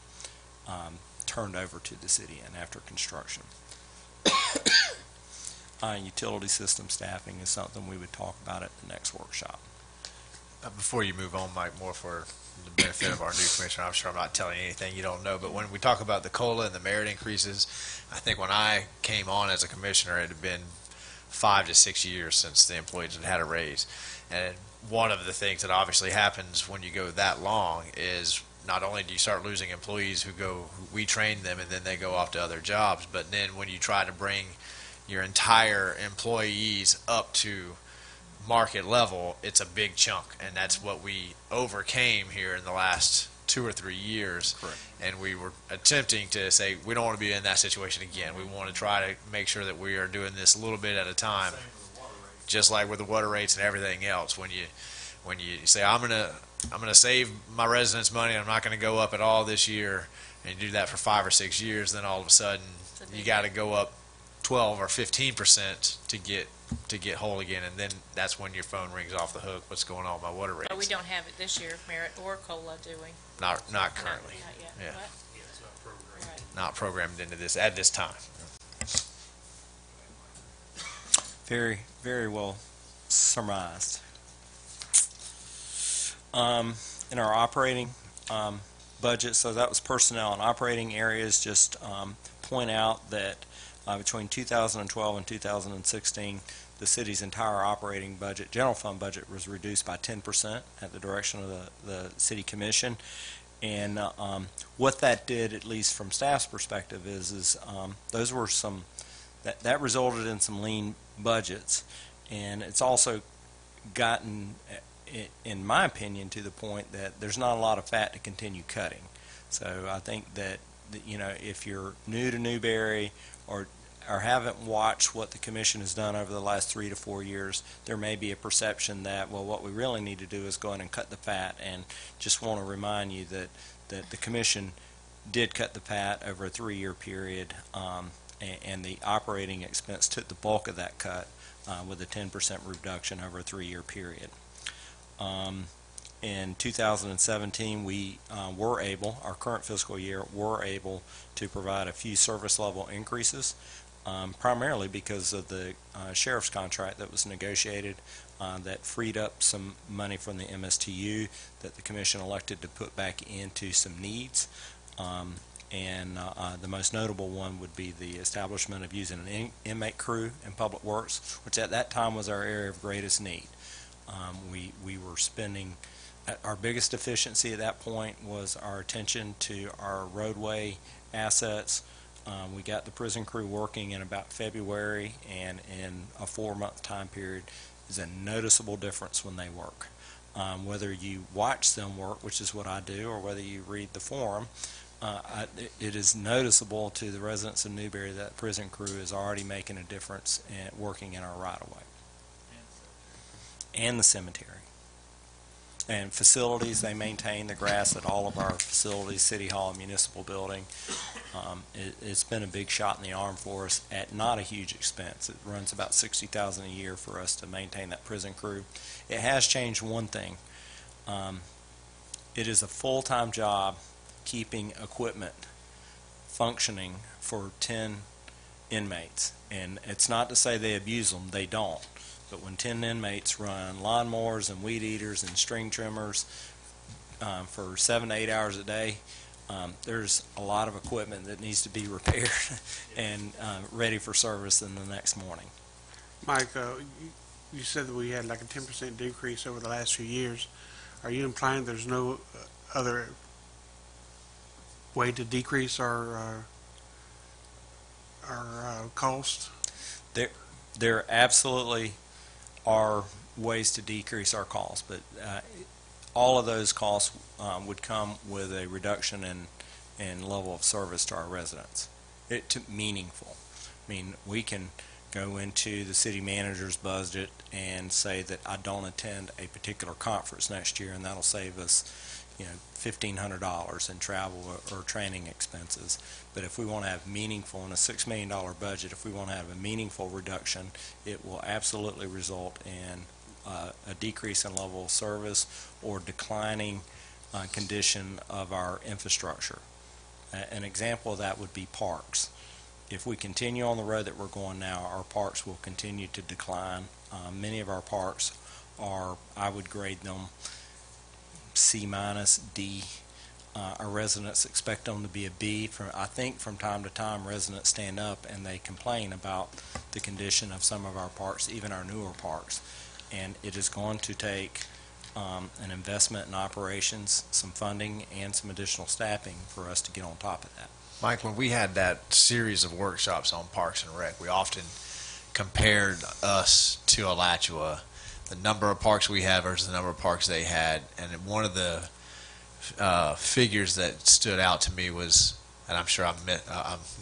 [SPEAKER 2] turned over to the city in after construction. Utility system staffing is something we would talk about at the next workshop.
[SPEAKER 1] Before you move on, Mike, more for the benefit of our new commissioner, I'm sure I'm not telling you anything you don't know, but when we talk about the COLA and the merit increases, I think when I came on as a commissioner, it had been 5 to 6 years since the employees had had a raise. And one of the things that obviously happens when you go that long is not only do you start losing employees we train them and then they go off to other jobs, but then when you try to bring your entire employees up to market level, it's a big chunk, and that's what we overcame here in the last 2 or 3 years.
[SPEAKER 2] Correct.
[SPEAKER 1] And we were attempting to say we don't want to be in that situation again. We want to try to make sure that we are doing this a little bit at a time, just like with the water rates and everything else. When you say I'm gonna save my residents money, I'm not going to go up at all this year, and you do that for 5 or 6 years, then all of a sudden you got to go up 12 or 15% to get whole again, and then that's when your phone rings off the hook. What's going on with my water rates?
[SPEAKER 6] But we don't have it this year, merit or COLA, do we?
[SPEAKER 1] Not currently.
[SPEAKER 6] Not yet.
[SPEAKER 1] Yeah.
[SPEAKER 6] What? Right.
[SPEAKER 1] Not programmed into this at this time.
[SPEAKER 2] Very, very well surmised. In our operating budget, so that was personnel and operating areas, just point out that between 2012 and 2016, the city's entire operating budget, general fund budget, was reduced by 10% at the direction of the city commission. And what that did, at least from staff's perspective, is those were that resulted in some lean budgets, and it's also gotten, in my opinion, to the point that there's not a lot of fat to continue cutting. So I think that if you're new to Newberry or haven't watched what the commission has done over the last 3 to 4 years, there may be a perception that, well, what we really need to do is go in and cut the fat. And just want to remind you that the commission did cut the fat over a 3-year period, and the operating expense took the bulk of that cut with a 10% reduction over a 3-year period. In 2017, we our current fiscal year, were able to provide a few service level increases, primarily because of the sheriff's contract that was negotiated that freed up some money from the MSTU that the commission elected to put back into some needs. And the most notable one would be the establishment of using an inmate crew in Public Works, which at that time was our area of greatest need. We were spending, our biggest deficiency at that point was our attention to our roadway assets. We got the prison crew working in about February, and in a 4-month time period is a noticeable difference when they work. Whether you watch them work, which is what I do, or whether you read the forum, it is noticeable to the residents of Newberry that prison crew is already making a difference in working in our right-of-way. And the cemetery. And facilities, they maintain the grass at all of our facilities, City Hall and Municipal Building. It's been a big shot in the arm for us at not a huge expense. It runs about $60,000 a year for us to maintain that prison crew. It has changed one thing. It is a full-time job keeping equipment functioning for 10 inmates. And it's not to say they abuse them, they don't. But when 10 inmates run lawnmowers and weed eaters and string trimmers for 7 to 8 hours a day, there's a lot of equipment that needs to be repaired and ready for service in the next morning.
[SPEAKER 5] Mike, you said that we had like a 10% decrease over the last few years. Are you implying there's no other way to decrease our cost?
[SPEAKER 2] There absolutely are ways to decrease our costs, but all of those costs would come with a reduction in level of service to our residents. Meaningful. I mean, we can go into the city manager's budget and say that I don't attend a particular conference next year, and that'll save us, $1,500 in travel or training expenses. But if we want to have meaningful in a $6 million budget, if we want to have a meaningful reduction, it will absolutely result in a decrease in level of service or declining condition of our infrastructure. An example of that would be parks. If we continue on the road that we're going now, our parks will continue to decline. Many of our parks are, I would grade them C minus, D. Our residents expect them to be a B. I think from time to time residents stand up and they complain about the condition of some of our parks, even our newer parks. And it is going to take an investment in operations, some funding, and some additional staffing for us to get on top of that.
[SPEAKER 1] Mike, when we had that series of workshops on Parks and Rec, we often compared us to Alachua, the number of parks we have versus the number of parks they had. And one of the figures that stood out to me was, and I'm sure I'm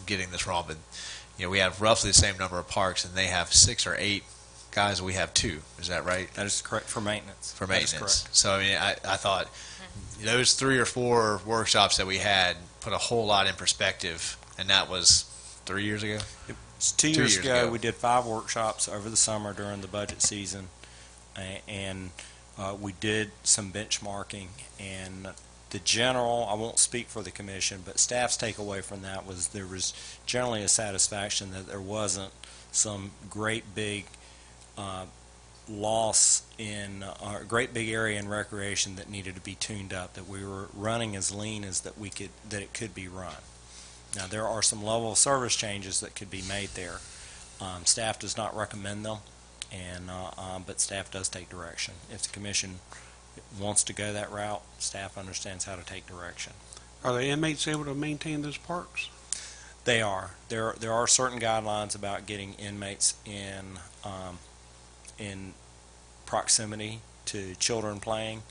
[SPEAKER 1] getting this wrong, but we have roughly the same number of parks, and they have 6 or 8 guys. We have 2. Is that right?
[SPEAKER 2] That is correct for maintenance.
[SPEAKER 1] For maintenance.
[SPEAKER 2] That is correct.
[SPEAKER 1] So I mean, I thought those 3 or 4 workshops that we had put a whole lot in perspective, and that was 3 years ago.
[SPEAKER 2] It's 2 years ago. We did 5 workshops over the summer during the budget season, and we did some benchmarking. And the general, I won't speak for the commission, but staff's takeaway from that was there was generally a satisfaction that there wasn't some great big loss in a great big area in recreation that needed to be tuned up, that we were running as lean as that it could be run. Now there are some level of service changes that could be made there. Staff does not recommend them, but staff does take direction. If the commission wants to go that route, staff understands how to take direction.
[SPEAKER 5] Are the inmates able to maintain those parks?
[SPEAKER 2] They are. There are certain guidelines about getting inmates in proximity to children playing,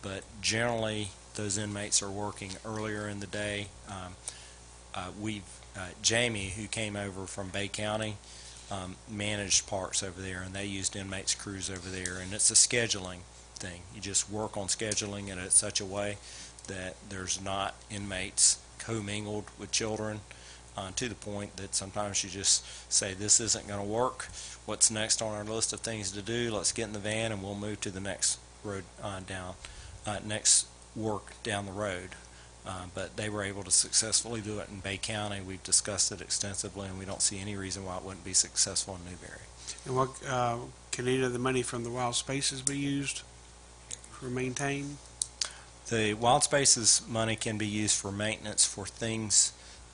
[SPEAKER 2] but generally those inmates are working earlier in the day. Jamie, who came over from Bay County, managed parks over there, and they used inmates crews over there, and it's a scheduling thing. You just work on scheduling it in such a way that there's not inmates commingled with children, to the point that sometimes you just say, this isn't going to work. What's next on our list of things to do? Let's get in the van and we'll move to the next road next work down the road. But they were able to successfully do it in Bay County. We've discussed it extensively, and we don't see any reason why it wouldn't be successful in Newberry.
[SPEAKER 5] And what can any of the money from the wild spaces be used for maintain?
[SPEAKER 2] The Wild Spaces money can be used for maintenance for things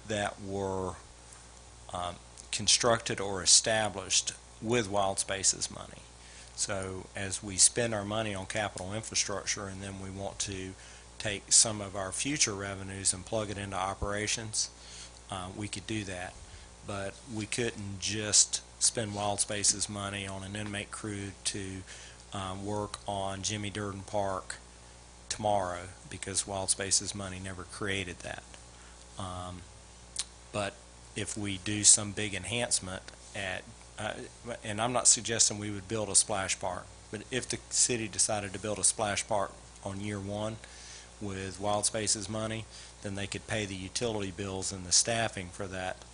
[SPEAKER 2] that were constructed or established with Wild Spaces money. So as we spend our money on capital infrastructure and then we want to take some of our future revenues and plug it into operations, we could do that. But we couldn't just spend Wild Spaces money on an inmate crew to work on Jimmy Durden Park tomorrow, because Wild Spaces money never created that. But if we do some big enhancement and I'm not suggesting we would build a splash park, but if the city decided to build a splash park on year 1 with Wild Spaces money, then they could pay the utility bills and the staffing for that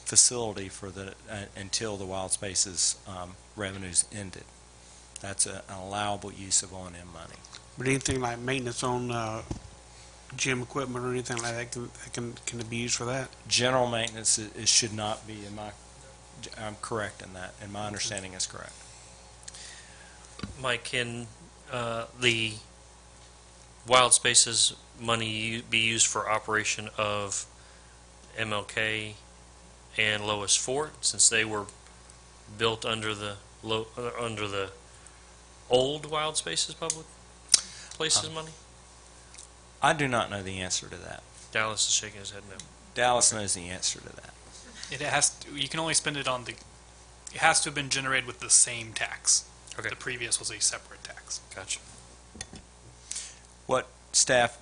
[SPEAKER 2] facility until the Wild Spaces revenues ended. That's an allowable use of O&M money.
[SPEAKER 5] But anything like maintenance on gym equipment or anything like that can be used for that?
[SPEAKER 2] General maintenance should not be I'm correct in that, and my understanding is correct.
[SPEAKER 7] Mike, can the Wild Spaces money be used for operation of MLK and Lois Fort, since they were built under the under the old Wild Spaces Public Places money?
[SPEAKER 2] I do not know the answer to that.
[SPEAKER 7] Dallas is shaking his head no.
[SPEAKER 2] Dallas knows the answer to that.
[SPEAKER 3] It has to, you can only spend it on it has to have been generated with the same tax.
[SPEAKER 7] Okay.
[SPEAKER 3] The previous was a separate tax.
[SPEAKER 7] Gotcha.
[SPEAKER 2] What staff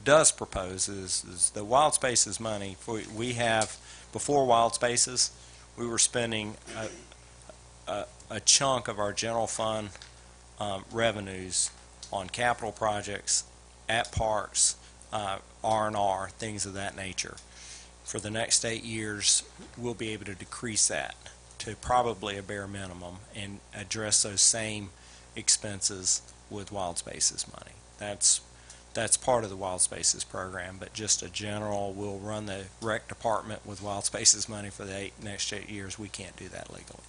[SPEAKER 2] does propose is the Wild Spaces money. We have, before Wild Spaces, we were spending a chunk of our general fund revenues on capital projects at parks, R&R, things of that nature. For the next 8 years, we'll be able to decrease that to probably a bare minimum and address those same expenses with Wild Spaces money. That's part of the Wild Spaces program, but just a general, we'll run the rec department with Wild Spaces money for the next 8 years. We can't do that legally.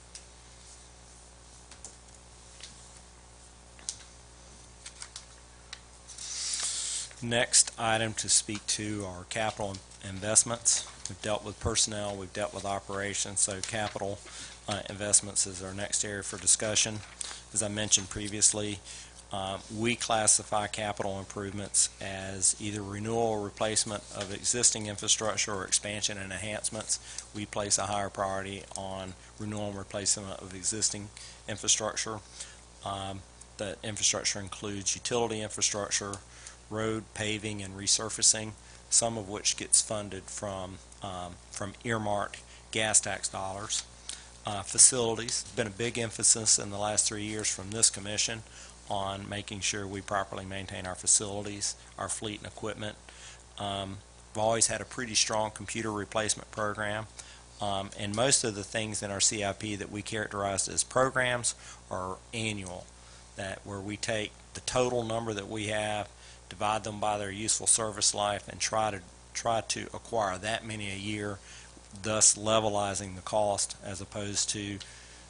[SPEAKER 2] Next item to speak to are capital investments. We've dealt with personnel, we've dealt with operations, so capital investments is our next area for discussion. As I mentioned previously, we classify capital improvements as either renewal or replacement of existing infrastructure or expansion and enhancements. We place a higher priority on renewal and replacement of existing infrastructure. The infrastructure includes utility infrastructure, road paving and resurfacing, some of which gets funded from earmarked gas tax dollars. Facilities, been a big emphasis in the last 3 years from this commission on making sure we properly maintain our facilities, our fleet and equipment. We've always had a pretty strong computer replacement program, and most of the things in our CIP that we characterized as programs are annual, where we take the total number that we have, divide them by their useful service life, and try to acquire that many a year, thus levelizing the cost as opposed to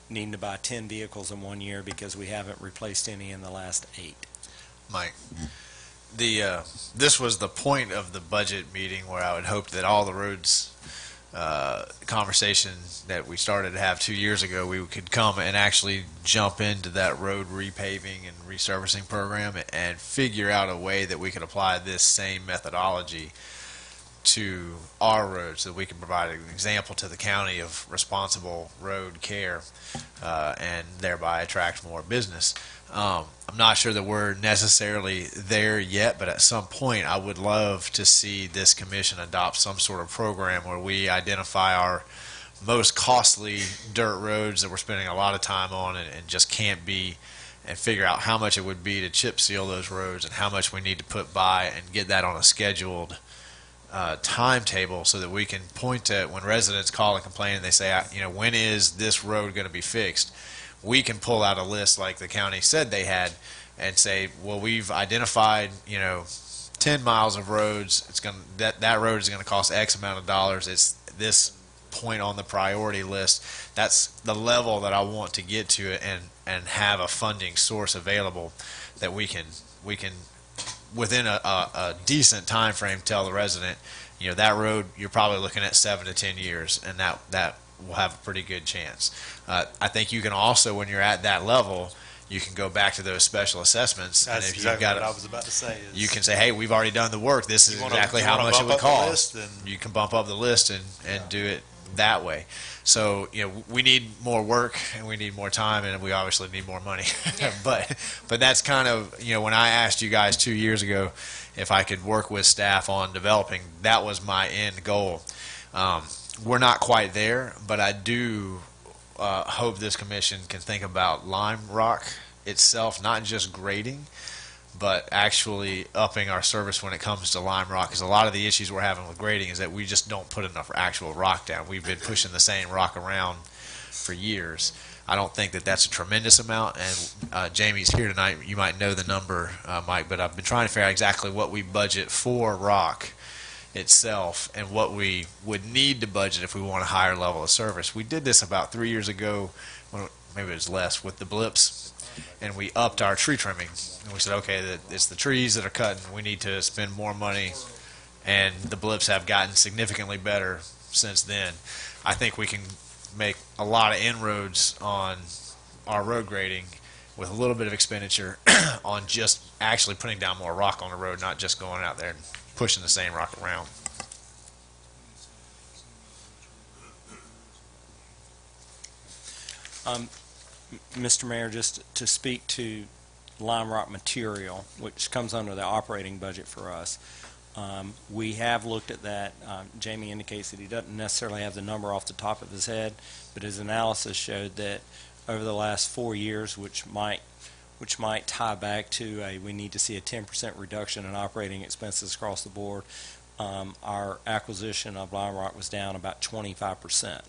[SPEAKER 2] needing to buy 10 vehicles in 1 year because we haven't replaced any in the last 8.
[SPEAKER 1] Mike, this was the point of the budget meeting where I would hope that all the roads conversation that we started to have 2 years ago, we could come and actually jump into that road repaving and resurfacing program and figure out a way that we could apply this same methodology to our roads, so that we can provide an example to the county of responsible road care and thereby attract more business. I'm not sure that we're necessarily there yet, but at some point I would love to see this commission adopt some sort of program where we identify our most costly dirt roads that we're spending a lot of time on and just can't be, and figure out how much it would be to chip seal those roads and how much we need to put by and get that on a scheduled timetable so that we can point to when residents call and complain and they say, when is this road going to be fixed? We can pull out a list like the county said they had and say, well, we've identified, 10 miles of roads. It's going that road is going to cost X amount of dollars. It's this point on the priority list. That's the level that I want to get to and have a funding source available that we can within a decent time frame tell the resident, that road you're probably looking at 7 to 10 years, and that will have a pretty good chance. I think you can also, when you're at that level, you can go back to those special assessments.
[SPEAKER 4] That's
[SPEAKER 1] and if
[SPEAKER 4] exactly
[SPEAKER 1] you've got
[SPEAKER 4] what I was about to say.
[SPEAKER 1] you can say, hey, we've already done the work. This is exactly how much it would cost. You can bump up the list and do it that way. So, we need more work and we need more time and we obviously need more money. but that's kind of, when I asked you guys 2 years ago if I could work with staff on developing, that was my end goal. We're not quite there, but I do hope this commission can think about Lime Rock itself, not just grading, but actually upping our service when it comes to Lime Rock, because a lot of the issues we're having with grading is that we just don't put enough actual rock down. We've been pushing the same rock around for years. I don't think that that's a tremendous amount, and Jamie's here tonight. You might know the number, Mike, but I've been trying to figure out exactly what we budget for rock itself and what we would need to budget if we want a higher level of service. We did this about 3 years ago, maybe it was less, with the blips, and we upped our tree trimming. And we said, okay, it's the trees that are cutting. We need to spend more money, and the blips have gotten significantly better since then. I think we can make a lot of inroads on our road grading with a little bit of expenditure on just actually putting down more rock on the road, not just going out there and pushing the same rock around.
[SPEAKER 2] Mr. Mayor, just to speak to lime rock material, which comes under the operating budget for us, we have looked at that. Jamie indicates that he doesn't necessarily have the number off the top of his head, but his analysis showed that over the last 4 years, which might tie back to we need to see a 10% reduction in operating expenses across the board. Our acquisition of lime rock was down about 25%.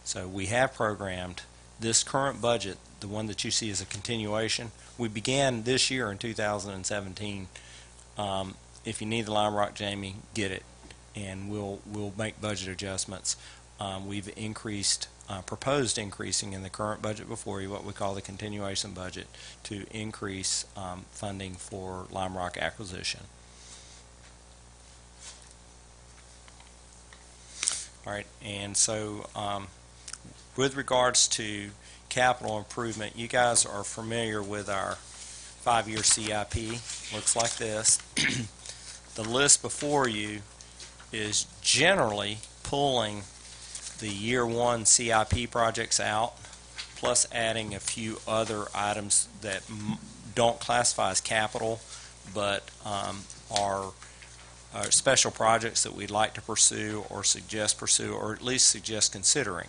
[SPEAKER 2] So we have programmed this current budget, the one that you see as a continuation. We began this year in 2017. If you need the lime rock, Jamie, get it, and we'll make budget adjustments. We've proposed increasing in the current budget before you, what we call the continuation budget, to increase funding for lime rock acquisition. All right, and so with regards to capital improvement, you guys are familiar with our 5-year CIP. Looks like this. The list before you is generally pulling the year 1 CIP projects out, plus adding a few other items that don't classify as capital, but are special projects that we'd like to pursue or suggest pursue, or at least suggest considering.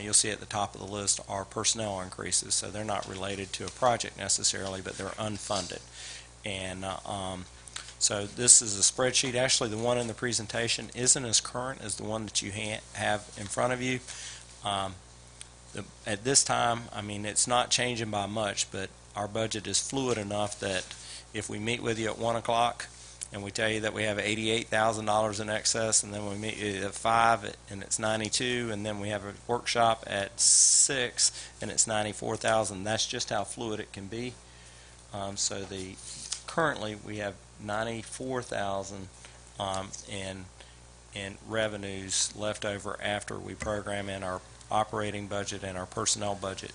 [SPEAKER 2] You'll see at the top of the list are personnel increases, so they're not related to a project necessarily, but they're unfunded. And so this is a spreadsheet. Actually, the one in the presentation isn't as current as the one that you have in front of you. At this time, I mean, it's not changing by much, but our budget is fluid enough that if we meet with you at 1 o'clock and we tell you that we have $88,000 in excess, and then we meet you at 5 and it's 92, and then we have a workshop at 6 and it's 94,000. That's just how fluid it can be. So currently we have 94,000 in revenues left over after we program in our operating budget and our personnel budget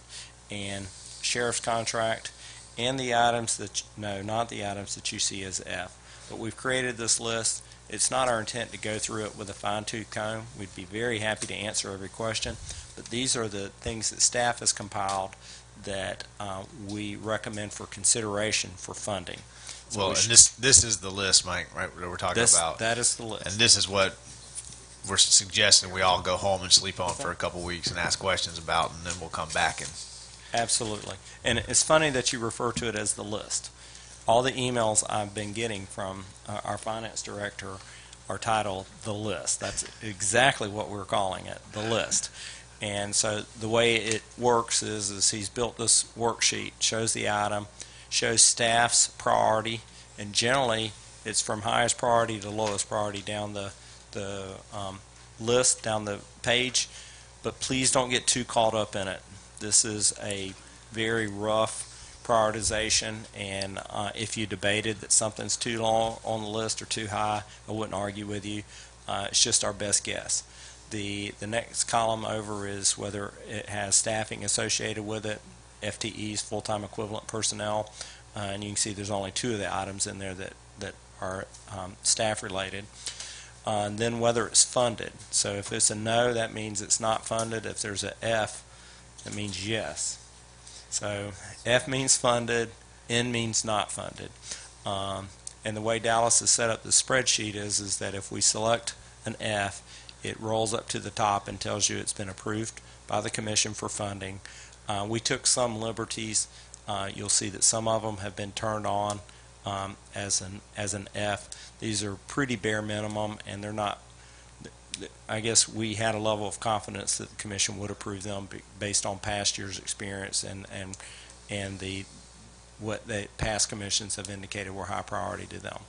[SPEAKER 2] and sheriff's contract and the items that not the items that you see as F. But we've created this list. It's not our intent to go through it with a fine-tooth comb. We'd be very happy to answer every question, but these are the things that staff has compiled that we recommend for consideration for funding. So
[SPEAKER 1] Well, and this is the list, Mike, right, that we're talking about.
[SPEAKER 2] That is the list.
[SPEAKER 1] And this is what we're suggesting we all go home and sleep on for a couple weeks and ask questions about, and then we'll come back and...
[SPEAKER 2] Absolutely. And it's funny that you refer to it as the list. All the emails I've been getting from our finance director are titled The List. That's exactly what we're calling it, the list. And so the way it works is he's built this worksheet, shows the item, shows staff's priority, and generally it's from highest priority to lowest priority down the list, down the page. But please don't get too caught up in it. This is a very rough prioritization, and if you debated that something's too long on the list or too high, I wouldn't argue with you. It's just our best guess. The next column over is whether it has staffing associated with it, FTEs, full-time equivalent personnel, and you can see there's only 2 of the items in there that are staff related. And then whether it's funded. So if it's a no, that means it's not funded. If there's a F, that means yes. So F means funded, N means not funded. And the way Dallas has set up the spreadsheet is that if we select an F, it rolls up to the top and tells you it's been approved by the Commission for funding. We took some liberties. You'll see that some of them have been turned on as an F. These are pretty bare minimum, and they're not. I guess we had a level of confidence that the Commission would approve them based on past year's experience and what the past commissions have indicated were high priority to them.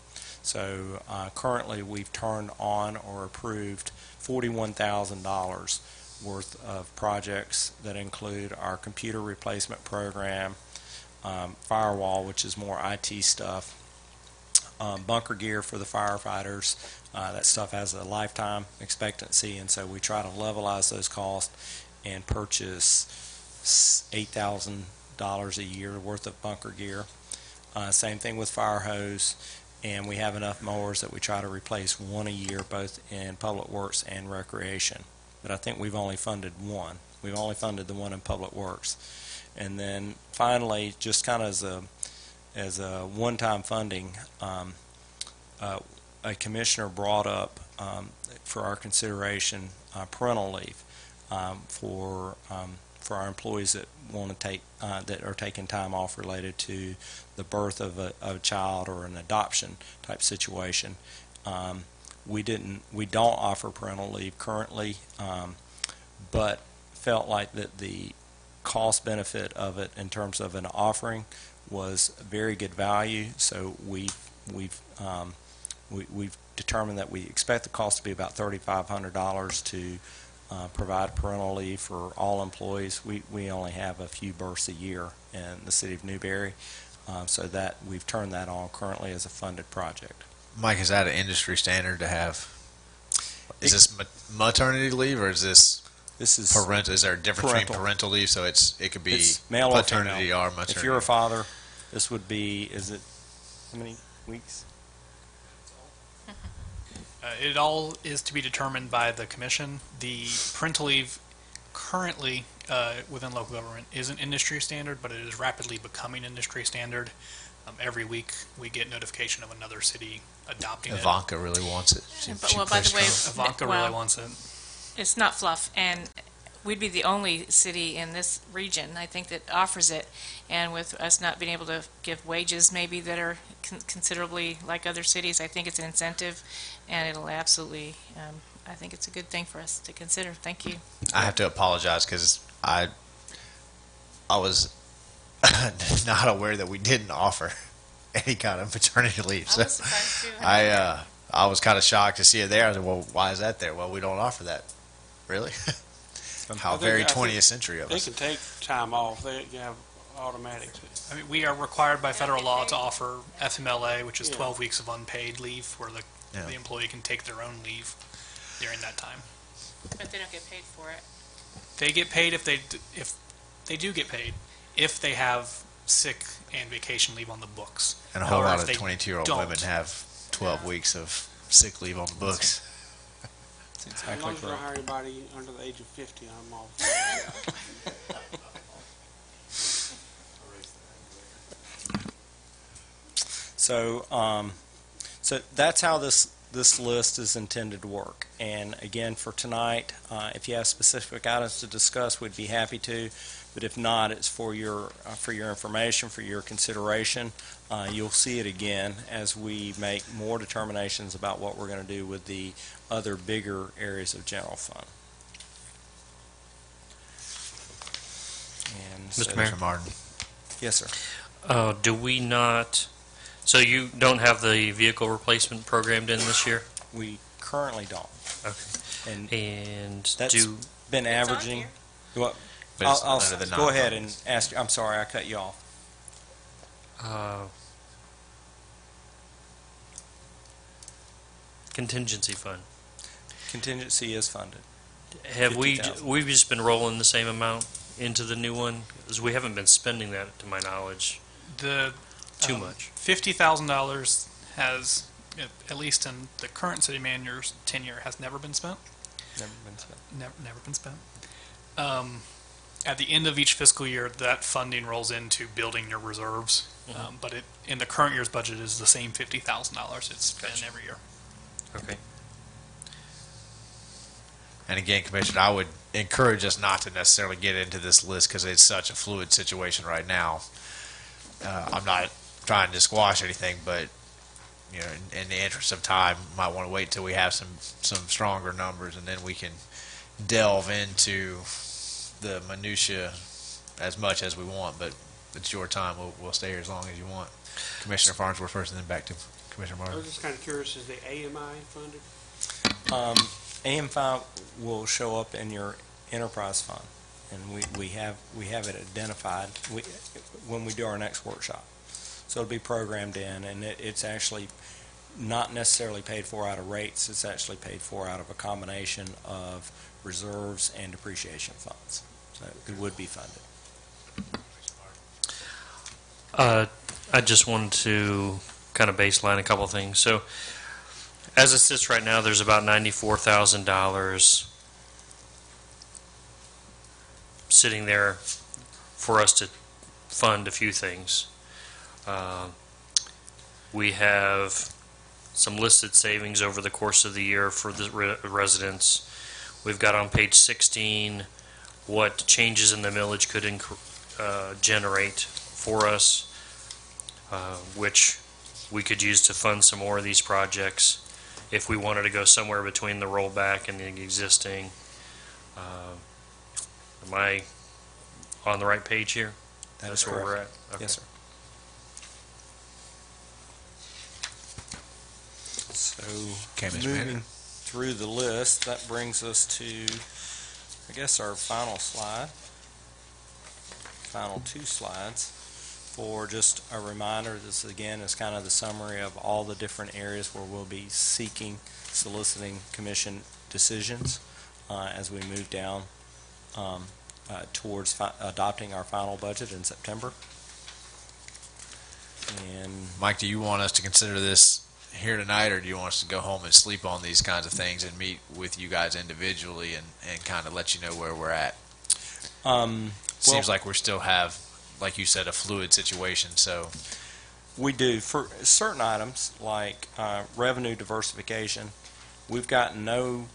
[SPEAKER 2] So currently we've turned on or approved $41,000 worth of projects that include our computer replacement program, firewall, which is more IT stuff, bunker gear for the firefighters. That stuff has a lifetime expectancy, and so we try to levelize those costs and purchase $8,000 a year worth of bunker gear. Same thing with fire hose, and we have enough mowers that we try to replace one a year, both in Public Works and Recreation. But I think we've only funded one. We've only funded the one in Public Works. And then finally, just kind of as a one-time funding, a commissioner brought up for our consideration parental leave for our employees that want to take that are taking time off related to the birth of a child or an adoption type situation. We don't offer parental leave currently, but felt like that the cost benefit of it in terms of an offering was very good value. So we've determined that we expect the cost to be about $3,500 to provide parental leave for all employees. We only have a few births a year in the city of Newberry, so that we've turned that on currently as a funded project.
[SPEAKER 1] Mike, is that an industry standard to have? Is this maternity leave or is this
[SPEAKER 2] This is
[SPEAKER 1] parental? Is there a difference
[SPEAKER 2] parental.
[SPEAKER 1] between parental leave? So it could be
[SPEAKER 2] It's male or
[SPEAKER 1] paternity
[SPEAKER 2] female.
[SPEAKER 1] or maternity.
[SPEAKER 2] If you're a father, this would be, is it, how many weeks?
[SPEAKER 3] It all is to be determined by the commission. The parental leave currently within local government isn't industry standard, but it is rapidly becoming industry standard. Every week we get notification of another city adopting
[SPEAKER 1] Ivanka really wants it.
[SPEAKER 6] But, well, by the way,
[SPEAKER 3] it. Ivanka
[SPEAKER 6] well,
[SPEAKER 3] really wants it.
[SPEAKER 6] it's not fluff, and we'd be the only city in this region, I think, that offers it. And with us not being able to give wages maybe that are considerably like other cities, I think it's an incentive, and it'll absolutely, I think it's a good thing for us to consider. Thank you.
[SPEAKER 1] I have to apologize because I was not aware that we didn't offer any kind of paternity leave.
[SPEAKER 6] I
[SPEAKER 1] So
[SPEAKER 6] was surprised too.
[SPEAKER 1] I was kind of shocked to see it there. I said, well, why is that there? Well, we don't offer that. Really? How
[SPEAKER 5] I think-
[SPEAKER 1] very
[SPEAKER 5] I think
[SPEAKER 1] 20th century of
[SPEAKER 5] They
[SPEAKER 1] us.
[SPEAKER 5] can take time off. They have automatic.
[SPEAKER 3] I mean, we are required by federal law to offer FMLA, which is
[SPEAKER 5] Yeah.
[SPEAKER 3] 12 weeks of unpaid leave, where
[SPEAKER 1] Yeah.
[SPEAKER 3] the employee can take their own leave during that time.
[SPEAKER 6] But they don't get paid for it.
[SPEAKER 3] They get paid if they do get paid if they have sick and vacation leave on the books.
[SPEAKER 1] And a whole
[SPEAKER 3] However,
[SPEAKER 1] lot
[SPEAKER 3] if
[SPEAKER 1] of
[SPEAKER 3] they
[SPEAKER 1] 22-year-old
[SPEAKER 3] don't-
[SPEAKER 1] women have 12 weeks of sick leave on the books.
[SPEAKER 2] That's
[SPEAKER 5] As
[SPEAKER 2] exactly
[SPEAKER 5] long as you don't
[SPEAKER 2] correct.
[SPEAKER 5] hire anybody under the age of 50, I'm off.
[SPEAKER 2] So that's how this list is intended to work. And again, for tonight, if you have specific items to discuss, we'd be happy to. But if not, it's for your information, for your consideration. You'll see it again as we make more determinations about what we're going to do with the other bigger areas of general fund. And so-
[SPEAKER 7] Mr. Mayor?
[SPEAKER 1] Mr. Martin.
[SPEAKER 2] Yes, sir.
[SPEAKER 7] Do we not, so you don't have the vehicle replacement programmed in this year?
[SPEAKER 2] We currently don't.
[SPEAKER 7] Okay.
[SPEAKER 2] And
[SPEAKER 7] And
[SPEAKER 2] that's
[SPEAKER 7] do,
[SPEAKER 2] been
[SPEAKER 6] It's on
[SPEAKER 2] averaging.
[SPEAKER 6] here.
[SPEAKER 2] What?
[SPEAKER 1] But it's
[SPEAKER 2] I'll
[SPEAKER 1] under the
[SPEAKER 2] go ahead and
[SPEAKER 1] non-funds.
[SPEAKER 2] ask. I'm sorry, I cut you off.
[SPEAKER 7] contingency fund.
[SPEAKER 2] Contingency is funded.
[SPEAKER 7] Have we,
[SPEAKER 2] 50,000.
[SPEAKER 7] we've just been rolling the same amount into the new one? Because we haven't been spending that, to my knowledge,
[SPEAKER 3] The
[SPEAKER 7] too much.
[SPEAKER 3] $50,000 has, at least in the current city manager's tenure, has never been spent.
[SPEAKER 2] Never been spent.
[SPEAKER 3] Never been spent. At the end of each fiscal year, that funding rolls into building your reserves. But in the current year's budget is the same $50,000 it's been
[SPEAKER 7] Gotcha.
[SPEAKER 3] every year.
[SPEAKER 7] Okay.
[SPEAKER 1] And again, Commissioner, I would encourage us not to necessarily get into this list because it's such a fluid situation right now. I'm not trying to squash anything, but you know, in the interest of time, might want to wait until we have some stronger numbers, and then we can delve into the minutia as much as we want. But it's your time. We'll stay here as long as you want. Commissioner Farnsworth first, and then back to Commissioner
[SPEAKER 5] I
[SPEAKER 1] Martin.
[SPEAKER 5] was just kind of curious, is the AMI funded?
[SPEAKER 2] AM5 will show up in your enterprise fund, and we have it identified when we do our next workshop. So it'll be programmed in, and it's actually not necessarily paid for out of rates. It's actually paid for out of a combination of reserves and depreciation funds. So it would be funded.
[SPEAKER 7] I just wanted to kind of baseline a couple of things. So, as it sits right now, there's about $94,000 sitting there for us to fund a few things. We have some listed savings over the course of the year for the residents. We've got on page 16 what changes in the millage could generate for us, which we could use to fund some more of these projects if we wanted to go somewhere between the rollback and the existing. Am I on the right page here? That's where we're at? Okay.
[SPEAKER 2] Yes, sir. So,
[SPEAKER 1] Okay, Mr.
[SPEAKER 2] moving
[SPEAKER 1] Manager.
[SPEAKER 2] through the list, that brings us to, I guess, our final slide. Final two slides. For just a reminder, this again is kind of the summary of all the different areas where we'll be soliciting commission decisions as we move down towards adopting our final budget in September. And
[SPEAKER 1] Mike, do you want us to consider this here tonight, or do you want us to go home and sleep on these kinds of things and meet with you guys individually and kind of let you know where we're at? Seems like we still have, like you said, a fluid situation, so.
[SPEAKER 2] we do, for certain items like revenue diversification, we've gotten no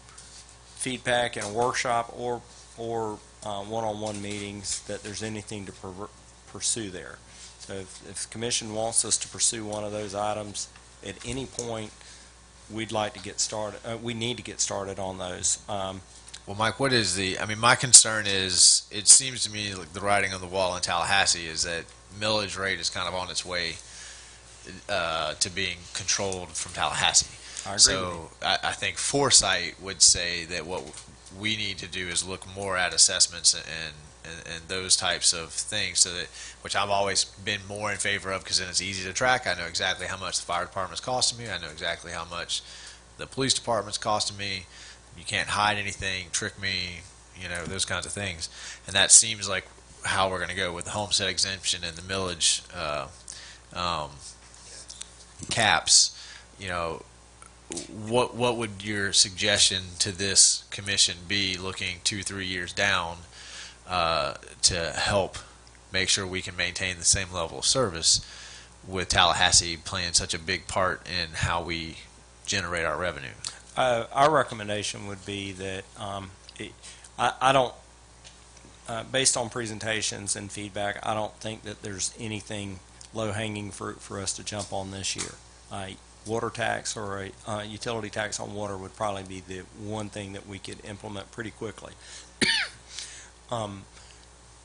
[SPEAKER 2] feedback in a workshop or one-on-one meetings that there's anything to pursue there. So if the commission wants us to pursue one of those items at any point, we'd like to get started. We need to get started on those.
[SPEAKER 1] Well, Mike, what is my concern is, it seems to me like the writing on the wall in Tallahassee is that millage rate is kind of on its way to being controlled from Tallahassee.
[SPEAKER 2] I agree with
[SPEAKER 1] So I think Foresight would say that what we need to do is look more at assessments and those types of things, so that, which I've always been more in favor of, because then it's easy to track. I know exactly how much the fire department's costing me. I know exactly how much the police department's costing me. You can't hide anything, trick me, those kinds of things. And that seems like how we're going to go with the homestead exemption and the millage caps. What would your suggestion to this commission be, looking 2-3 years down, to help make sure we can maintain the same level of service, with Tallahassee playing such a big part in how we generate our revenue?
[SPEAKER 2] Our recommendation would be that I don't, based on presentations and feedback, I don't think that there's anything low-hanging fruit for us to jump on this year. Water tax or a utility tax on water would probably be the one thing that we could implement pretty quickly.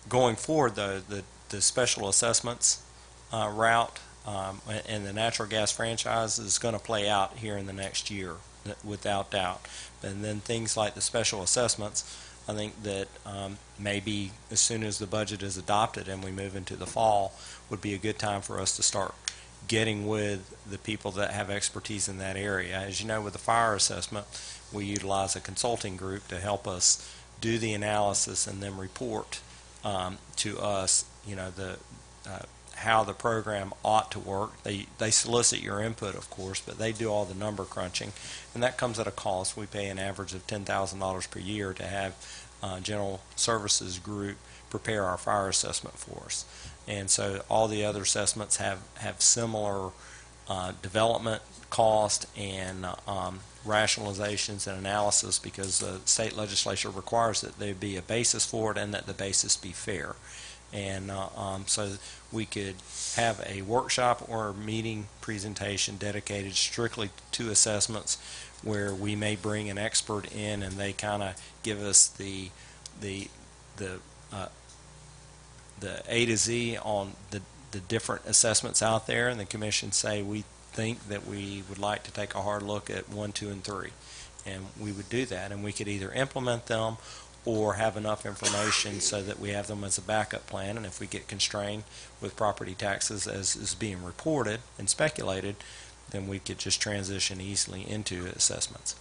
[SPEAKER 2] Going forward, though, the special assessments route and the natural gas franchise is going to play out here in the next year, without doubt. And then things like the special assessments, I think that maybe as soon as the budget is adopted and we move into the fall, would be a good time for us to start getting with the people that have expertise in that area. As you know, with the fire assessment, we utilize a consulting group to help us do the analysis and then report to us, how the program ought to work. They solicit your input, of course, but they do all the number crunching, and that comes at a cost. We pay an average of $10,000 per year to have General Services Group prepare our fire assessment for us. And so all the other assessments have similar development cost and rationalizations and analysis, because the state legislature requires that there be a basis for it and that the basis be fair. And so we could have a workshop or a meeting presentation dedicated strictly to assessments, where we may bring an expert in and they kind of give us the A to Z on the different assessments out there, and the commission say, we think that we would like to take a hard look at 1, 2, and 3. And we would do that, and we could either implement them or have enough information so that we have them as a backup plan. And if we get constrained with property taxes as is being reported and speculated, then we could just transition easily into assessments.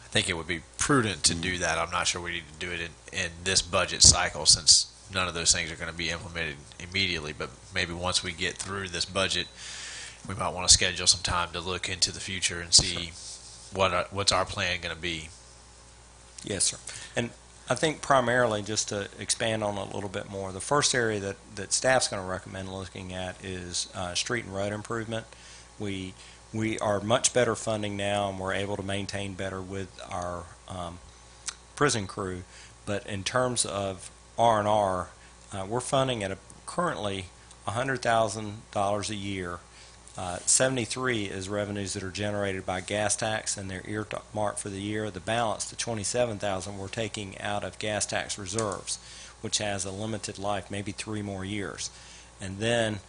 [SPEAKER 1] I think it would be prudent to do that. I'm not sure we need to do it in this budget cycle, since none of those things are going to be implemented immediately, but maybe once we get through this budget, we might want to schedule some time to look into the future and see what's our plan going to be.
[SPEAKER 2] Yes, sir. And I think primarily, just to expand on it a little bit more, the first area that staff's going to recommend looking at is street and road improvement. We are much better funding now, and we're able to maintain better with our prison crew. But in terms of R&R, we're funding at currently $100,000 a year. 73 is revenues that are generated by gas tax, and they're earmarked for the year. The balance, the 27,000, we're taking out of gas tax reserves, which has a limited life, maybe 3 more years. And then,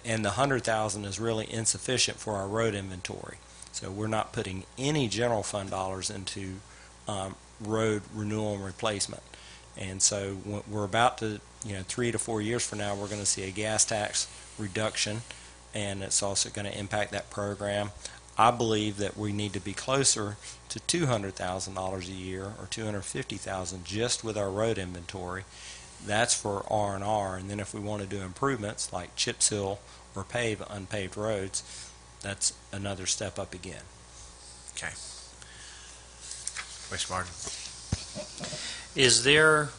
[SPEAKER 2] and the 100,000 is really insufficient for our road inventory. So we're not putting any general fund dollars into road renewal and replacement. And so we're about to, 3 to 4 years from now, we're going to see a gas tax reduction, and it's also going to impact that program. I believe that we need to be closer to $200,000 a year or $250,000 just with our road inventory. That's for R&R, and then if we want to do improvements like chip seal or pave unpaved roads, that's another step up again.
[SPEAKER 1] Okay. Commissioner Martin.
[SPEAKER 7] Is there,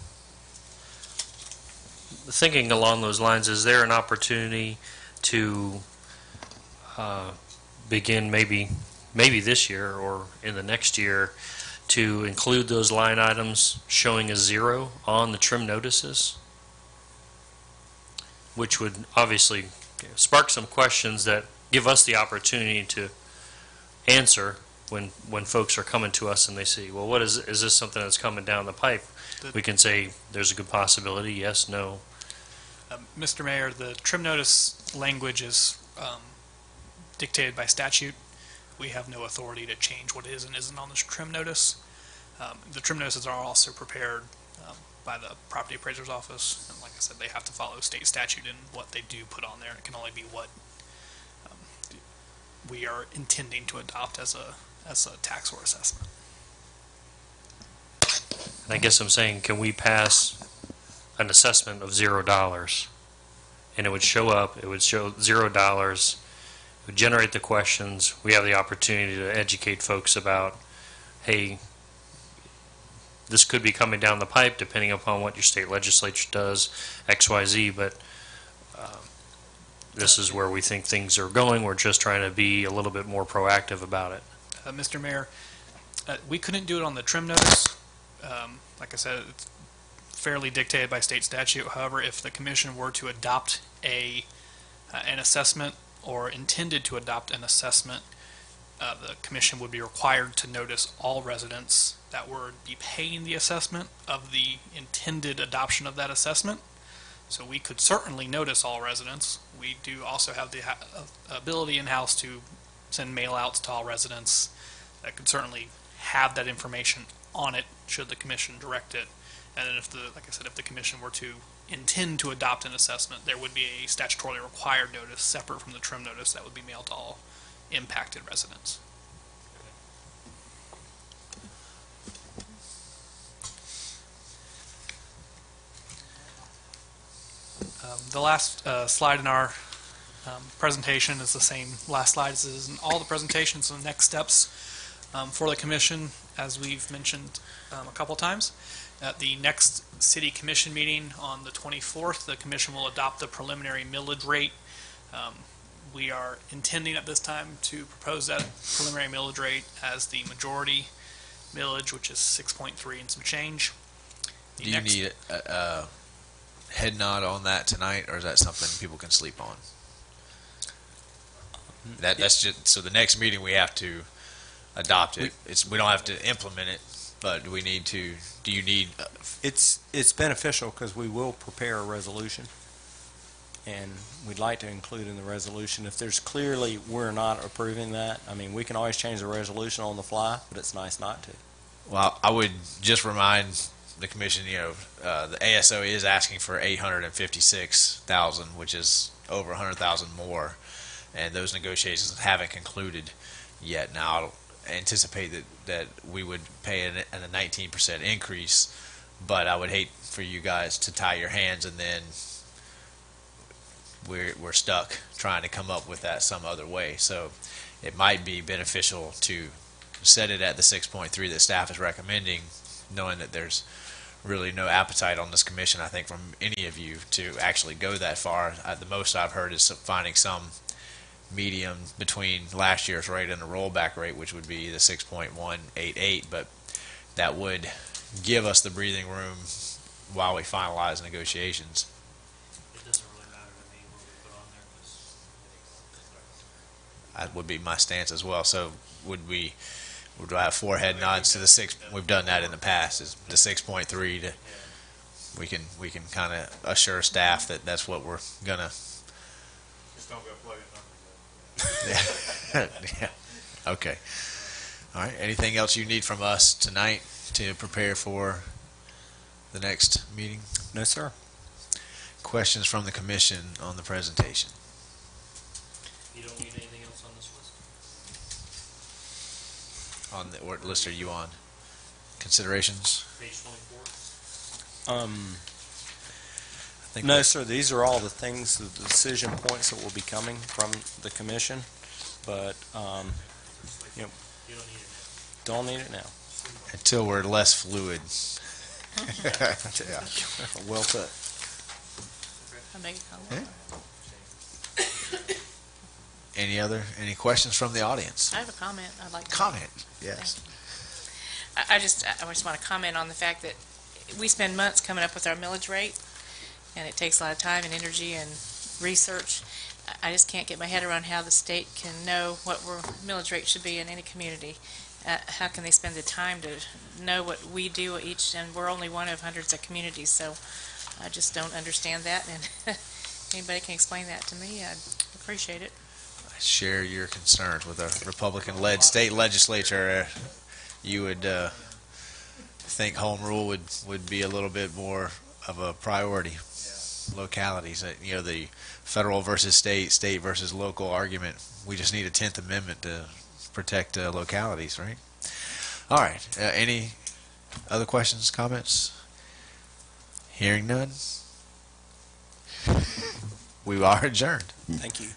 [SPEAKER 7] thinking along those lines, is there an opportunity to begin maybe this year or in the next year to include those line items showing a 0 on the trim notices, which would obviously spark some questions that give us the opportunity to answer when folks are coming to us and they see, well, what is this something that's coming down the pipe? We can say there's a good possibility, yes, no.
[SPEAKER 3] Mr. Mayor, the trim notice language is dictated by statute. We have no authority to change what is and isn't on this trim notice. The trim notices are also prepared by the property appraiser's office, and like I said, they have to follow state statute in what they do put on there. It can only be what we are intending to adopt as a tax or assessment.
[SPEAKER 7] And I guess I'm saying, can we pass an assessment of $0? And it would show up, it would show $0, it would generate the questions. We have the opportunity to educate folks about, hey, this could be coming down the pipe depending upon what your state legislature does, XYZ, but this is where we think things are going. We're just trying to be a little bit more proactive about it.
[SPEAKER 3] Mr. Mayor, we couldn't do it on the trim notice. Like I said, it's fairly dictated by state statute. However, if the commission were to adopt an assessment or intended to adopt an assessment, the commission would be required to notice all residents that would be paying the assessment of the intended adoption of that assessment. So we could certainly notice all residents. We do also have the ability in-house to send mail outs to all residents that could certainly have that information on it should the commission direct it. And then if the commission were to intend to adopt an assessment, there would be a statutorily required notice separate from the trim notice that would be mailed to all impacted residents. The last slide in our presentation is the same last slide as is in all the presentations. So the next steps for the commission, as we've mentioned a couple times, at the next city commission meeting on the 24th, the commission will adopt the preliminary millage rate. We are intending at this time to propose that preliminary millage rate as the majority millage, which is 6.3 and some change.
[SPEAKER 1] Do you need a head nod on that tonight, or is that something people can sleep on? That's just so the next meeting we have to adopt it. We don't have to implement it, but do we need to? Do you need?
[SPEAKER 2] It's beneficial because we will prepare a resolution, and we'd like to include in the resolution if there's clearly we're not approving that. I mean, we can always change the resolution on the fly, but it's nice not to.
[SPEAKER 1] Well, I would just remind the commission, the ASO is asking for $856,000, which is over $100,000 more, and those negotiations haven't concluded yet. Now, I'll anticipate that we would pay a 19% increase but I would hate for you guys to tie your hands and then we're stuck trying to come up with that some other way. So it might be beneficial to set it at the 6.3 that staff is recommending, knowing that there's really no appetite on this commission, I think, from any of you to actually go that far. The most I've heard is finding some medium between last year's rate and the rollback rate, which would be the 6.188, but that would give us the breathing room while we finalize negotiations.
[SPEAKER 7] It doesn't really matter to me what we put on there, 'cause
[SPEAKER 1] That would be my stance as well. So would I have four head nods to the six? We've done that in the past. Is the 6.3 to we can kind of assure staff that that's what we're gonna.
[SPEAKER 4] Just don't go plug
[SPEAKER 1] Yeah. Yeah. Okay. All right. Anything else you need from us tonight to prepare for the next meeting?
[SPEAKER 2] No, sir.
[SPEAKER 1] Questions from the commission on the presentation?
[SPEAKER 7] you don't need anything else on this list?
[SPEAKER 1] On the what list are you on? Considerations?
[SPEAKER 7] Page 24?
[SPEAKER 1] I think
[SPEAKER 2] No, sir, these are all the things, the decision points that will be coming from the commission, but,
[SPEAKER 7] You don't need it now.
[SPEAKER 2] don't need it now.
[SPEAKER 1] until we're less fluid. Yeah.
[SPEAKER 2] Well put.
[SPEAKER 6] I'll make a comment.
[SPEAKER 1] Any questions from the audience?
[SPEAKER 6] I have a comment I'd like to make.
[SPEAKER 1] Comment. Yes.
[SPEAKER 6] I just want to comment on the fact that we spend months coming up with our millage rate, and it takes a lot of time and energy and research. I just can't get my head around how the state can know what millage rate should be in any community. How can they spend the time to know what we do each, and we're only one of hundreds of communities, so I just don't understand that, and if anybody can explain that to me, I'd appreciate it.
[SPEAKER 1] I share your concerns with a Republican-led state legislature. You would think home rule would be a little bit more of a priority. Localities, the federal versus state, state versus local argument. We just need a 10th Amendment to protect localities, right? All right. Any other questions, comments? Hearing none. We are adjourned.
[SPEAKER 2] Thank you.